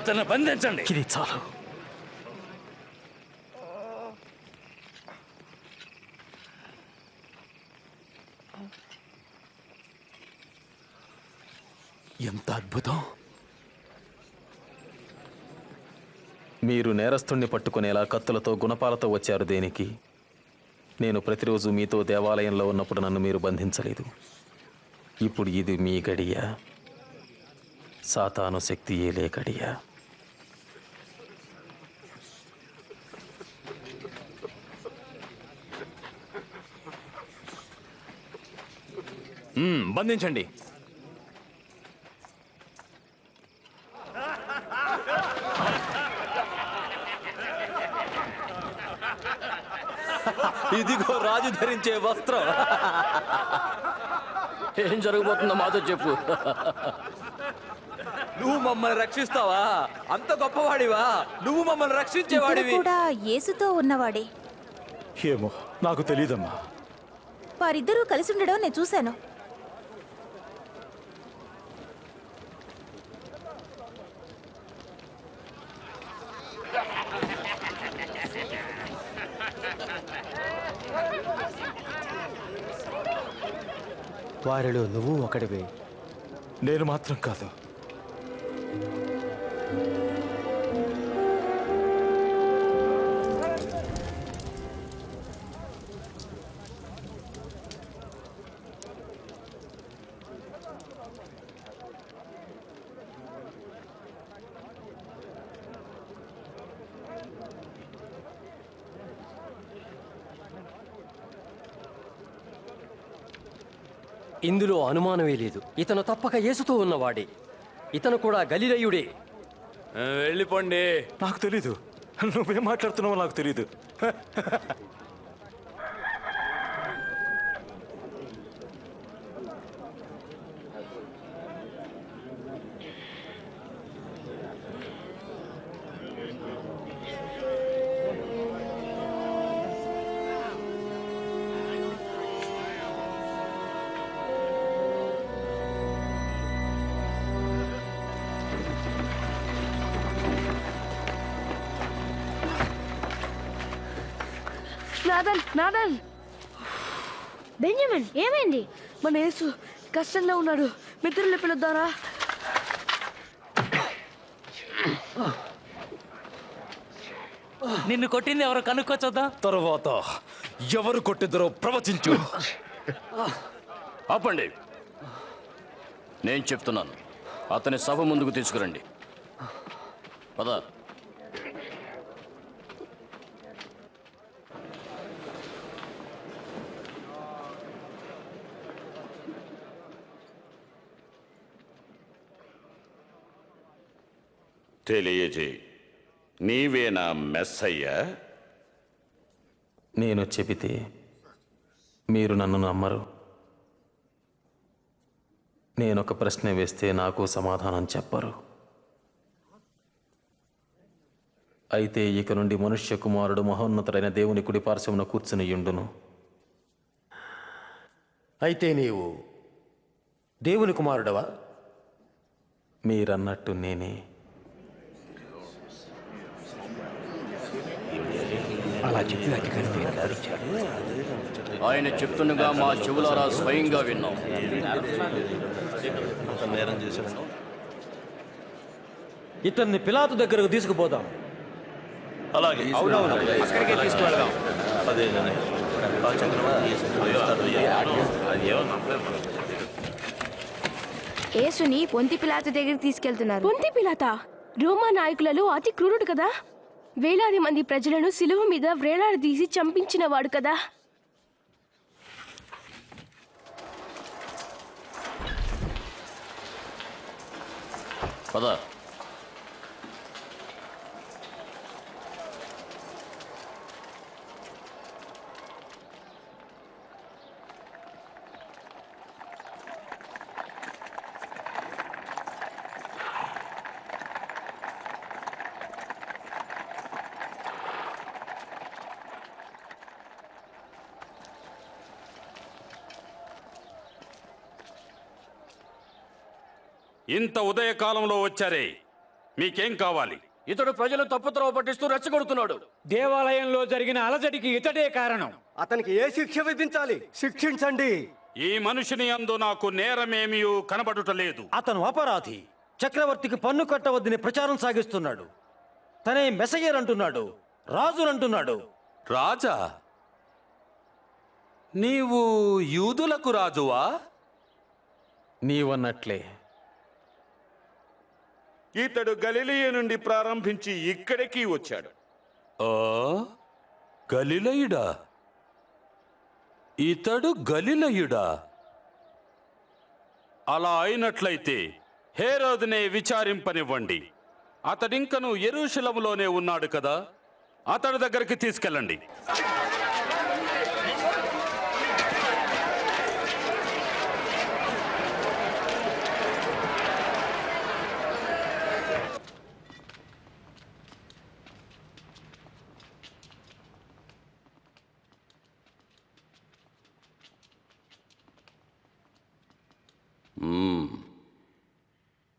తన బంధించండి. ఇది చాలు. ఎంత అద్భుతం! మీరు నేరస్తుణ్ణి పట్టుకునేలా కత్తులతో గుణపాలతో వచ్చారు దేనికి? నేను ప్రతిరోజు మీతో దేవాలయంలో ఉన్నప్పుడు నన్ను మీరు బంధించలేదు. ఇప్పుడు ఇది మీ గడియ, సాతాను శక్తి ఏలే గడియ. బంధించండి. ఇదిగో రాజు ధరించే వస్త్రం. ఏం జరగబోతుందో మాతో చెప్పు. నువ్వు మమ్మల్ని రక్షిస్తావా? అంత గొప్పవాడివా? నువ్వు మమ్మల్ని రక్షించేవాడివి. కూడా యేసుతో ఉన్నవాడే. ఏమో, నాకు తెలీదమ్మా. వారిద్దరూ కలిసి ఉండడం నేను చూశాను. వారిలో నువ్వు ఒకడివే. నేను మాత్రం కాదు. ఇందులో అనుమానమే లేదు. ఇతను తప్పక యేసుతో ఉన్నవాడే. ఇతను కూడా గలిలయుడే. వెళ్ళిపోండి. నాకు తెలీదు. నువ్వేం మాట్లాడుతున్నావో నాకు తెలీదు. నాదన్ నాదన్, బెంజమిన్ ఏమైంది? మన యేసు కష్టంలో ఉన్నాడు. మిత్రులు పిలుద్దారా? నిన్ను కొట్టింది ఎవరు కనుక్కొచ్చొద్దా? తర్వాత ఎవరు కొట్టిద్దరో ప్రవచించు. ఆపండి, నేను చెప్తున్నాను. అతని సభ ముందుకు తీసుకురండి. పద. తెలియజే, నీవేనా మెస్సయ్యా? నేను చెబితే మీరు నన్ను నమ్మరు. నేనొక ప్రశ్న వేస్తే నాకు సమాధానం చెప్పరు. అయితే ఇక నుండి మనుష్య కుమారుడు మహోన్నతుడైన దేవుని కుడి పార్శ్వమున కూర్చుని యుండును. అయితే నీవు దేవుని కుమారుడవా? మీరన్నట్టు నేనే. అలా చెప్పి అధికారి ఆయన చెప్తుండగా మా చెవులారా స్వయంగా విన్నాం. ఇతన్ని పిలాతు దగ్గరకు తీసుకుపోదాం. అలాగే. అక్కడికే తీసుకువెళ్దాం. యేసుని పొంతి పిలాతు దగ్గరికి తీసుకెళ్తున్నారు. పొంతి పిలాత రోమా నాయకులలో అతి క్రూరుడు కదా. వేలాది మంది ప్రజలను సిలువ మీద వ్రేలాడదీసి చంపించినవాడు కదా. పద. ఇంత ఉదయకాలంలో వచ్చారే, మీకేం కావాలి? ఇతడు ప్రజలు తప్పుత్రోవ పట్టిస్తూ రెచ్చగొడుతున్నాడు. దేవాలయంలో జరిగిన అలజడికి ఇతడే కారణం. అతనికి ఏ శిక్ష విధించాలి? శిక్షించండి. ఈ మనుషుని యందు నాకు నేరమేమీ కనబడుటలేదు. అతను అపరాధి. చక్రవర్తికి పన్ను కట్టవద్దని ప్రచారం సాగిస్తున్నాడు. తనే మెసయ్యర్ అంటున్నాడు, రాజునంటున్నాడు. రాజా? నీవు యూదులకు రాజువా? నీవన్నట్లే. ఇతడు గలిలయ నుండి ప్రారంభించి ఇక్కడికి వచ్చాడు. గలిలయుడా? ఇతడు గలిలయుడా? అలా అయినట్లయితే హేరోదునే విచారింపనివ్వండి. అతడింకను యెరూషలేములోనే ఉన్నాడు కదా, అతడి దగ్గరికి తీసుకెళ్ళండి.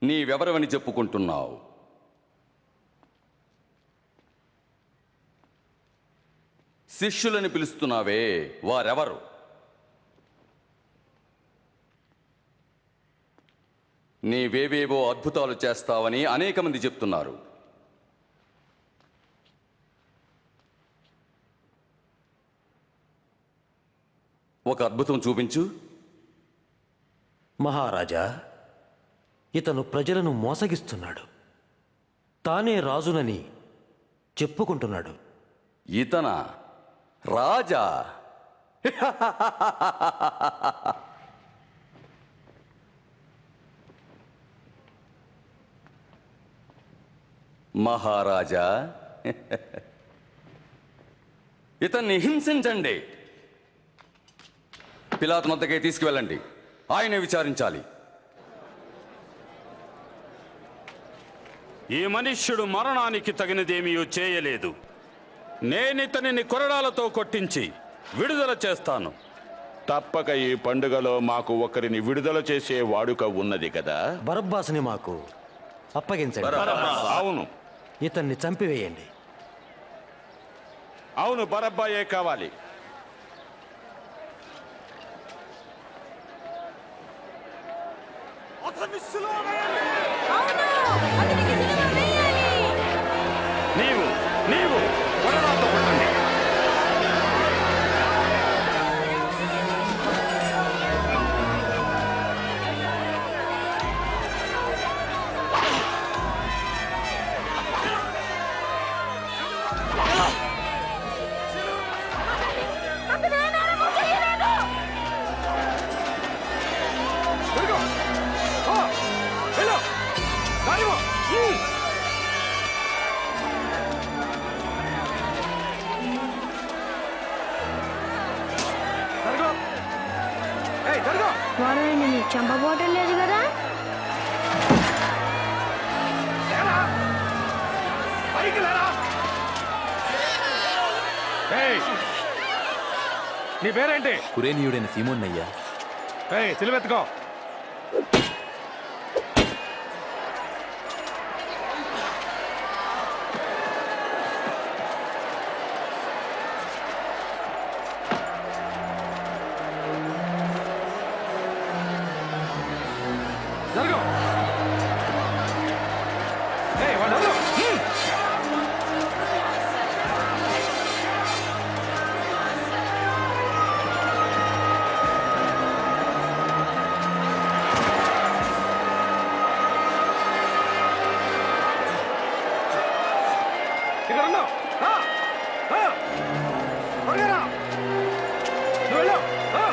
నీవెవరవని చెప్పుకుంటున్నావు? శిష్యులని పిలుస్తున్నావే, వారెవరు? నీవేవేవో అద్భుతాలు చేస్తావని అనేక మంది చెప్తున్నారు. ఒక అద్భుతం చూపించు. మహారాజా, ఇతను ప్రజలను మోసగిస్తున్నాడు. తానే రాజునని చెప్పుకుంటున్నాడు. ఇతన రాజా? మహారాజా, ఇతన్ని హింసించండి. పిలాతు వద్దకే తీసుకువెళ్ళండి. ఆయనే విచారించాలి. ఈ మనుష్యుడు మరణానికి తగినదేమీ చేయలేదు. నేనితనిని కొరడాలతో కొట్టించి విడుదల చేస్తాను. తప్పక ఈ పండుగలో మాకు ఒకరిని విడుదల చేసే వాడుక ఉన్నది కదా. బరబ్బాసుని మాకు అప్పగించండి. అవును, ఇతన్ని చంపివేయండి. అవును, బరబ్బాయే కావాలి. నీవు కొరడాలతో కొట్టండి. వాడు నిన్ను చంపబోవటం లేదు కదా. నీ పేరేంటి? కురేనీయుడైన సీమోన్నయ్యా. సిలువెత్తుకో. జరుగు. వాడు ఇక్కడ ఉన్నావు. త్వరగా రా. నువ్వు వెళ్ళు. రా.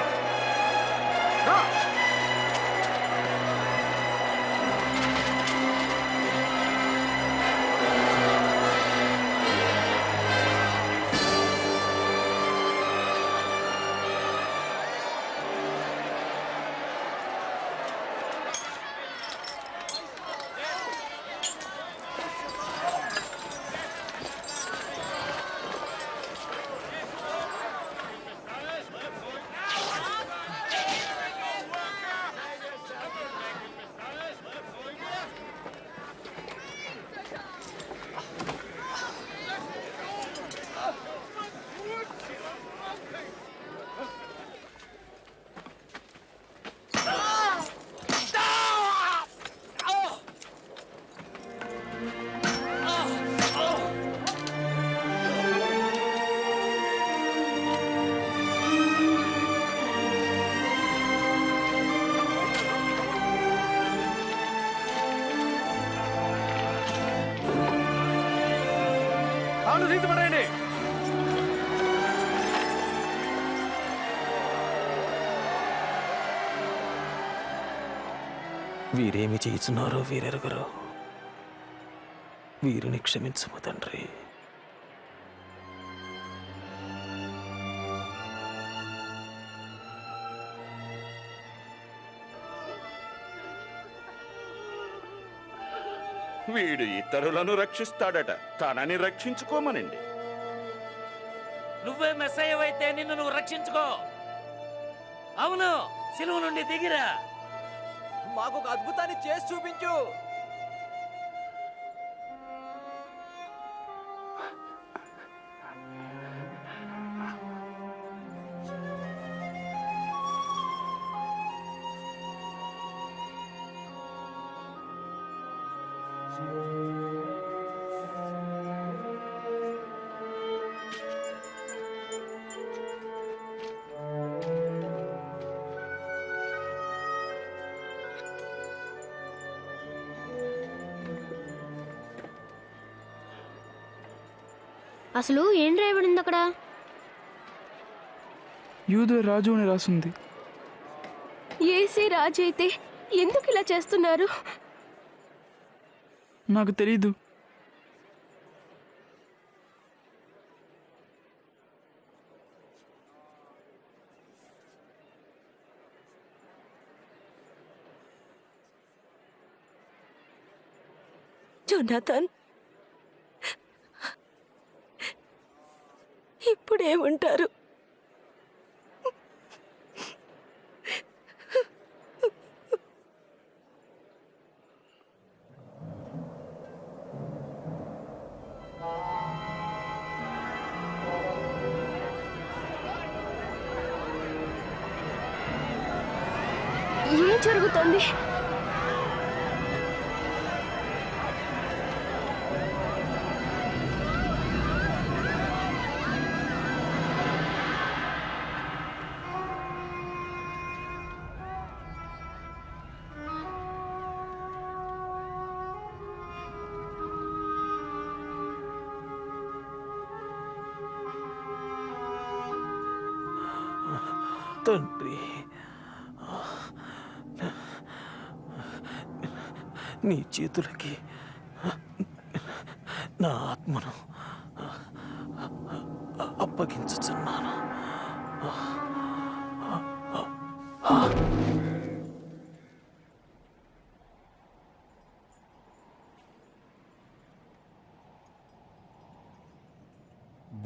అవును, తీసిపడండి. వీరేమి చేస్తున్నారో వీరెరగరు. వీరిని క్షమించము తండ్రి. వీడు ఇతరులను రక్షిస్తాడట, తనని రక్షించుకోమనండి. నువ్వే మెస్సయ్యవైతే నిన్ను నువ్వు రక్షించుకో. అవును, సిలువ నుండి దిగిరా. మాకు ఒక అద్భుతాన్ని చేసి చూపించు. అసలు ఏం రాయబడింది అక్కడ? యూదుల రాజు అని రాసింది. ఏసే రాజు అయితే ఎందుకు ఇలా చేస్తున్నారు? నాకు తెలీదు. జోనాథన్, ఇప్పుడేమంటారు? ఏం జరుగుతుంది? తండ్రి, నీ చేతులకి నా ఆత్మను అప్పగించుచున్నాను.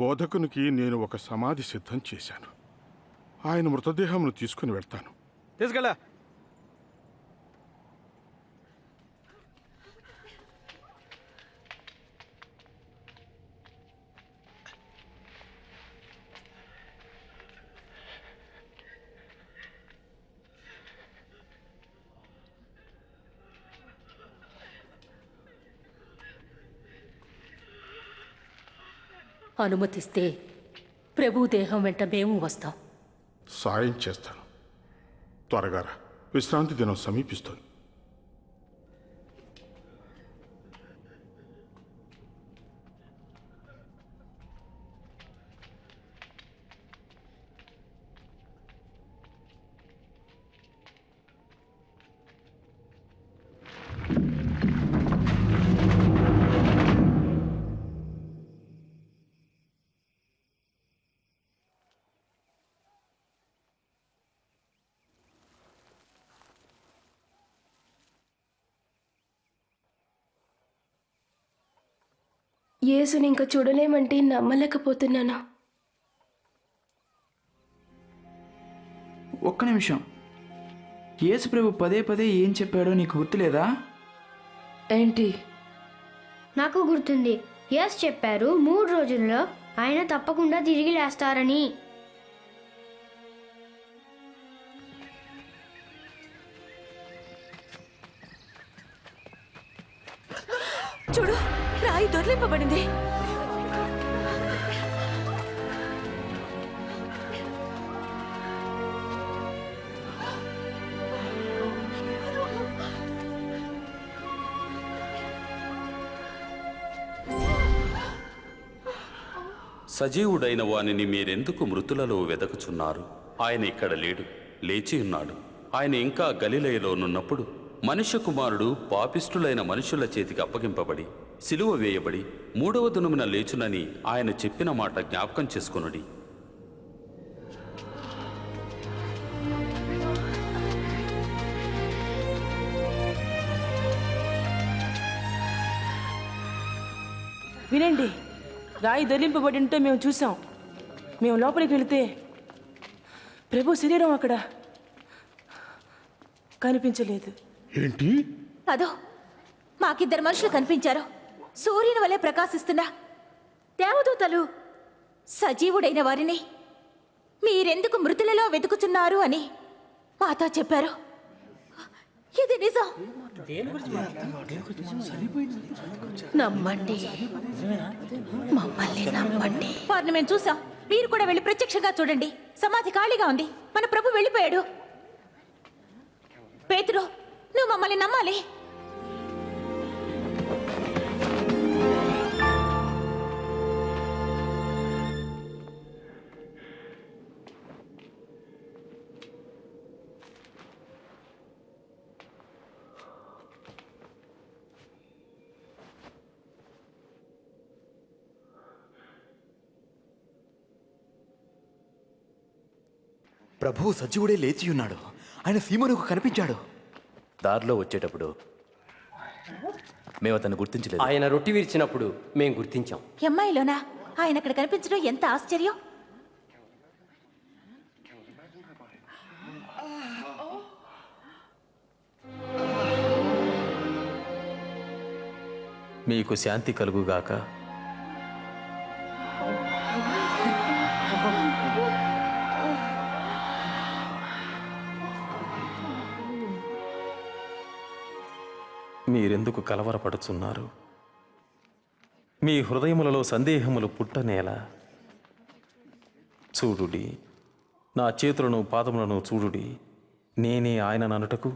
బోధకునికి నేను ఒక సమాధి సిద్ధం చేశాను. ఆయన మృతదేహమును తీసుకుని వెళ్తాను. తీసుకెళ్ళా. అనుమతిస్తే ప్రభు దేహం వెంట మేము వస్తాం. సాయం చేస్తాను. త్వరగా రా, విశ్రాంతి దినం సమీపిస్తుంది. యేసుని ఇంకా చూడలేమంటే నమ్మలేకపోతున్నాను. ఒక్క నిమిషం. యేసు ప్రభు పదే పదే ఏం చెప్పాడో నీకు గుర్తులేదా? ఏంటి? నాకు గుర్తుంది. యేసు చెప్పారు 3 రోజుల్లో ఆయన తప్పకుండా తిరిగి లేస్తారని. చూడు, రాయి దొర్లింపబడింది. సజీవుడైన వానిని మీరెందుకు మృతులలో వెదకుచున్నారు? ఆయన ఇక్కడ లేడు, లేచి ఉన్నాడు. ఆయన ఇంకా గలిలయలోనున్నప్పుడు మనుష్య కుమారుడు పాపిష్టులైన మనుషుల చేతికి అప్పగింపబడి సిలువ వేయబడి 3వ దినమున లేచునని ఆయన చెప్పిన మాట జ్ఞాపకం చేసుకొనుడి. వినండి, రాయి దొర్లింపబడి ఉంటే మేము చూసాం. మేము లోపలికి వెళితే ప్రభు శరీరం అక్కడ కనిపించలేదు. ఏంటి? అదో మాకిద్దరు మనుషులు కనిపించారు, సూర్యుని వలె ప్రకాశిస్తున్నా దేవదూతలు. సజీవుడైన వారిని మీరెందుకు మృతులలో వెతుకుచున్నారు అని మాతో చెప్పారు. ఇది నిజం. నమ్మండి, మమ్మల్ని నమ్మండి. వారిని మేము చూసాం. మీరు కూడా వెళ్ళి ప్రత్యక్షంగా చూడండి. సమాధి ఖాళీగా ఉంది. మన ప్రభు వెళ్ళిపోయాడు. పేతురు, నువ్వు మమ్మల్ని నమ్మాలి. ప్రభువు సజీవుడే లేచి ఉన్నాడు. ఆయన సీమనుకు కనిపించాడు. దారిలో వచ్చేటప్పుడు మేము అతన్ని గుర్తించలేదు. ఆయన రొట్టి విరిచినప్పుడు మేము గుర్తించాం. ఎమ్మాయిలోనా ఆయన అక్కడ కనిపించడం ఎంత ఆశ్చర్యం. మీకు శాంతి కలుగుగాక. మీరెందుకు కలవరపడుచున్నారు? మీ హృదయములలో సందేహములు పుట్టనేలా? చూడుడి, నా చేతులను పాదములను చూడుడి. నేనే ఆయన ననుటకు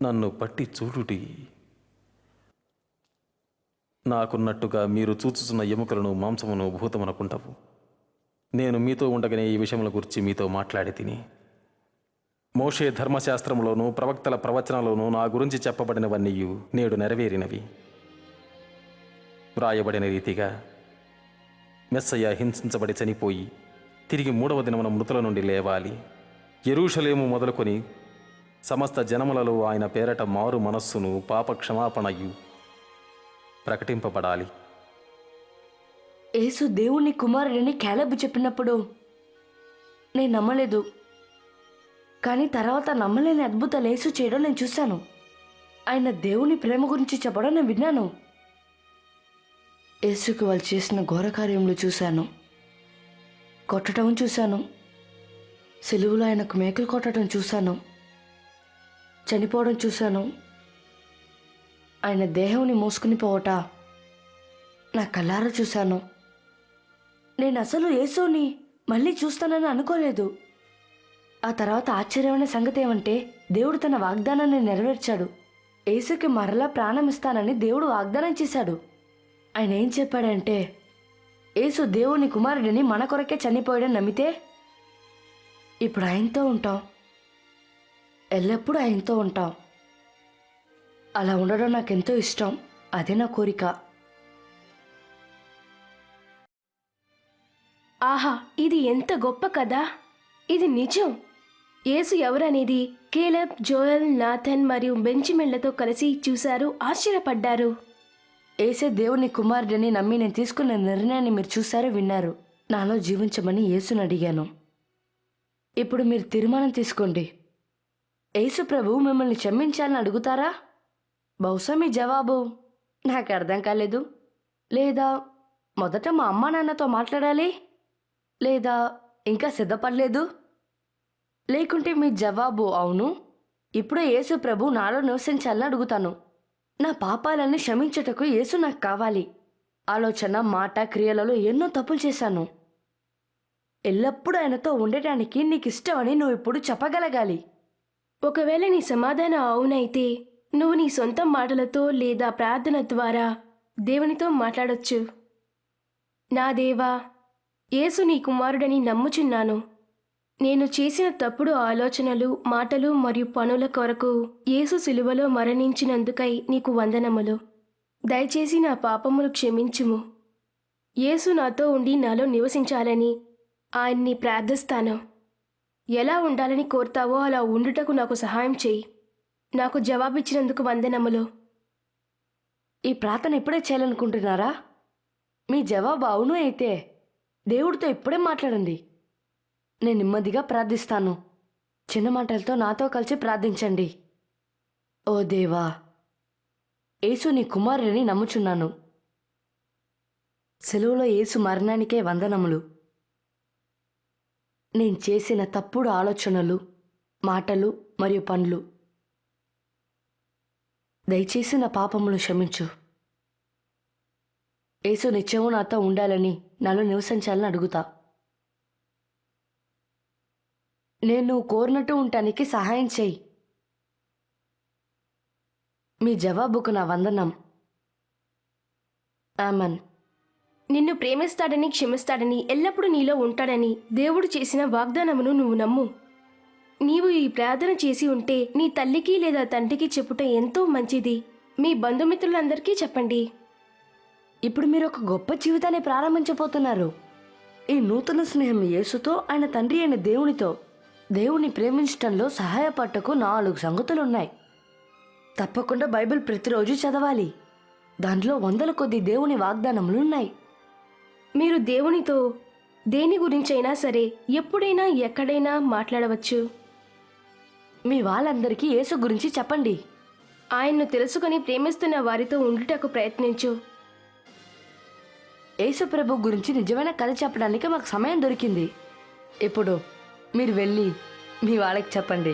నన్ను పట్టి చూడుడి. నాకున్నట్టుగా మీరు చూచుచున్న ఎముకలను మాంసమును భూతమనుకుంటావు. నేను మీతో ఉండగానే ఈ విషయముల గురించి మీతో మాట్లాడి తిని. మోషే ధర్మశాస్త్రంలోనూ ప్రవక్తల ప్రవచనాల్లోనూ నా గురించి చెప్పబడినవన్నీ నేడు నెరవేరినవి. వ్రాయబడిన రీతిగా మెస్సయ్య హింసించబడి చనిపోయి తిరిగి 3వ దినమున మృతుల నుండి లేవాలి. యెరూషలేము మొదలుకొని సమస్త జనములలో ఆయన పేరట మారు మనస్సును పాప క్షమాపణయు ప్రకటింపబడాలి. యేసు దేవుని కుమారుడని క్యాలెబ్ చెప్పినప్పుడు నేను నమ్మలేదు. కానీ తర్వాత నమ్మలేని అద్భుతాలు యేసు చేయడం నేను చూశాను. ఆయన దేవుని ప్రేమ గురించి చెప్పడం నేను విన్నాను. యేసుకి వాళ్ళు చేసిన ఘోర కార్యములు చూశాను. కొట్టడం చూశాను. సిలువలో ఆయనకు మేకలు కొట్టడం చూశాను. చనిపోవడం చూశాను. ఆయన దేహంని మోసుకుని పోవట నా కళ్ళారా చూశాను. నేను అసలు యేసుని మళ్ళీ చూస్తానని అనుకోలేదు. ఆ తర్వాత ఆశ్చర్యమైన సంగతి ఏమంటే దేవుడు తన వాగ్దానాన్ని నెరవేర్చాడు. యేసుకి మరలా ప్రాణం ఇస్తానని దేవుడు వాగ్దానం చేశాడు. ఆయన ఏం చెప్పాడంటే, యేసు దేవుని కుమారుడిని మన కొరకే చనిపోయాడని నమ్మితే ఇప్పుడు ఆయనతో ఉంటాం, ఎల్లప్పుడూ ఆయనతో ఉంటాం. అలా ఉండడం నాకెంతో ఇష్టం. అదే నా కోరిక. ఆహా, ఇది ఎంత గొప్ప కదా. ఇది నిజం. యేసు ఎవరనేది కేలబ్, జోయల్, నాథన్ మరియు బెంజమిన్లతో కలిసి చూశారు, ఆశ్చర్యపడ్డారు. యేసే దేవుని కుమారుడిని నమ్మి నేను తీసుకున్న నిర్ణయాన్ని మీరు చూశారు, విన్నారు. నాలో జీవించమని యేసుని అడిగాను. ఇప్పుడు మీరు తీర్మానం తీసుకోండి. యేసు ప్రభు మిమ్మల్ని క్షమించాలని అడుగుతారా? బహుశా మీ జవాబు నాకు అర్థం కాలేదు, లేదా మొదట మా అమ్మా నాన్నతో మాట్లాడాలి, లేదా ఇంకా సిద్ధపడలేదు, లేకుంటే మీ జవాబు అవును, ఇప్పుడే యేసు ప్రభు నాలో నివసించాలని అడుగుతాను. నా పాపాలన్నీ క్షమించుటకు యేసు నాకు కావాలి. ఆలోచన, మాట, క్రియలలో ఎన్నో తప్పులు చేశాను. ఎల్లప్పుడూ ఆయనతో ఉండటానికి నీకు ఇష్టమని నువ్వు ఇప్పుడు చెప్పగలగాలి. ఒకవేళ నీ సమాధానం అవునైతే నువ్వు నీ సొంత మాటలతో లేదా ప్రార్థన ద్వారా దేవునితో మాట్లాడొచ్చు. నా దేవా, యేసు నీ కుమారుడని నమ్ముచున్నాను. నేను చేసిన తప్పుడు ఆలోచనలు, మాటలు మరియు పనుల కొరకు యేసు సిలువలో మరణించినందుకై నీకు వందనములు. దయచేసి నా పాపములు క్షమించుము. యేసు నాతో ఉండి నాలో నివసించాలని ఆయన్ని ప్రార్థిస్తాను. ఎలా ఉండాలని కోరుతావో అలా ఉండుటకు నాకు సహాయం చేయి. నాకు జవాబిచ్చినందుకు వందనములు. ఈ ప్రార్థన ఇప్పుడే చేయాలనుకుంటున్నారా? మీ జవాబు అవును అయితే దేవుడితో ఇప్పుడే మాట్లాడండి. నేను నెమ్మదిగా ప్రార్థిస్తాను. చిన్న మాటలతో నాతో కలిసి ప్రార్థించండి. ఓ దేవా, యేసు నీ కుమారుడిని నమ్ముచున్నాను. సెలవులో యేసు మరణానికే వందనములు. నేను చేసిన తప్పుడు ఆలోచనలు, మాటలు మరియు పనులు దయచేసి నా పాపములు క్షమించు. యేసు నిత్యము నాతో ఉండాలని, నాలో నివసించాలని అడుగుతా. నేను కోరినట్టు ఉండటానికి సహాయం చేయి. మీ జవాబుకు నా వందనం. ఆమెన్. నిన్ను ప్రేమిస్తాడని, క్షమిస్తాడని, ఎల్లప్పుడూ నీలో ఉంటాడని దేవుడు చేసిన వాగ్దానమును నువ్వు నమ్ము. నీవు ఈ ప్రార్థన చేసి ఉంటే నీ తల్లికి లేదా తండ్రికి చెప్పుట ఎంతో మంచిది. మీ బంధుమిత్రులందరికీ చెప్పండి. ఇప్పుడు మీరు ఒక గొప్ప జీవితాన్ని ప్రారంభించబోతున్నారు. ఈ నూతన స్నేహం యేసుతో, ఆయన తండ్రి అయిన దేవునితో, దేవుని ప్రేమించటంలో సహాయపడటకు 4 సంగతులున్నాయి. తప్పకుండా బైబిల్ ప్రతిరోజు చదవాలి. దాంట్లో 100 కొద్ది దేవుని వాగ్దానములున్నాయి. మీరు దేవునితో దేని గురించైనా సరే ఎప్పుడైనా ఎక్కడైనా మాట్లాడవచ్చు. మీ వాళ్ళందరికీ యేసు గురించి చెప్పండి. ఆయన్ను తెలుసుకొని ప్రేమిస్తున్న వారితో ఉండుటకు ప్రయత్నించు. యేసు ప్రభు గురించి నిజమైన కథ చెప్పడానికి మాకు సమయం దొరికింది. ఇప్పుడు మీరు వెళ్ళి మీ వాళ్ళకి చెప్పండి.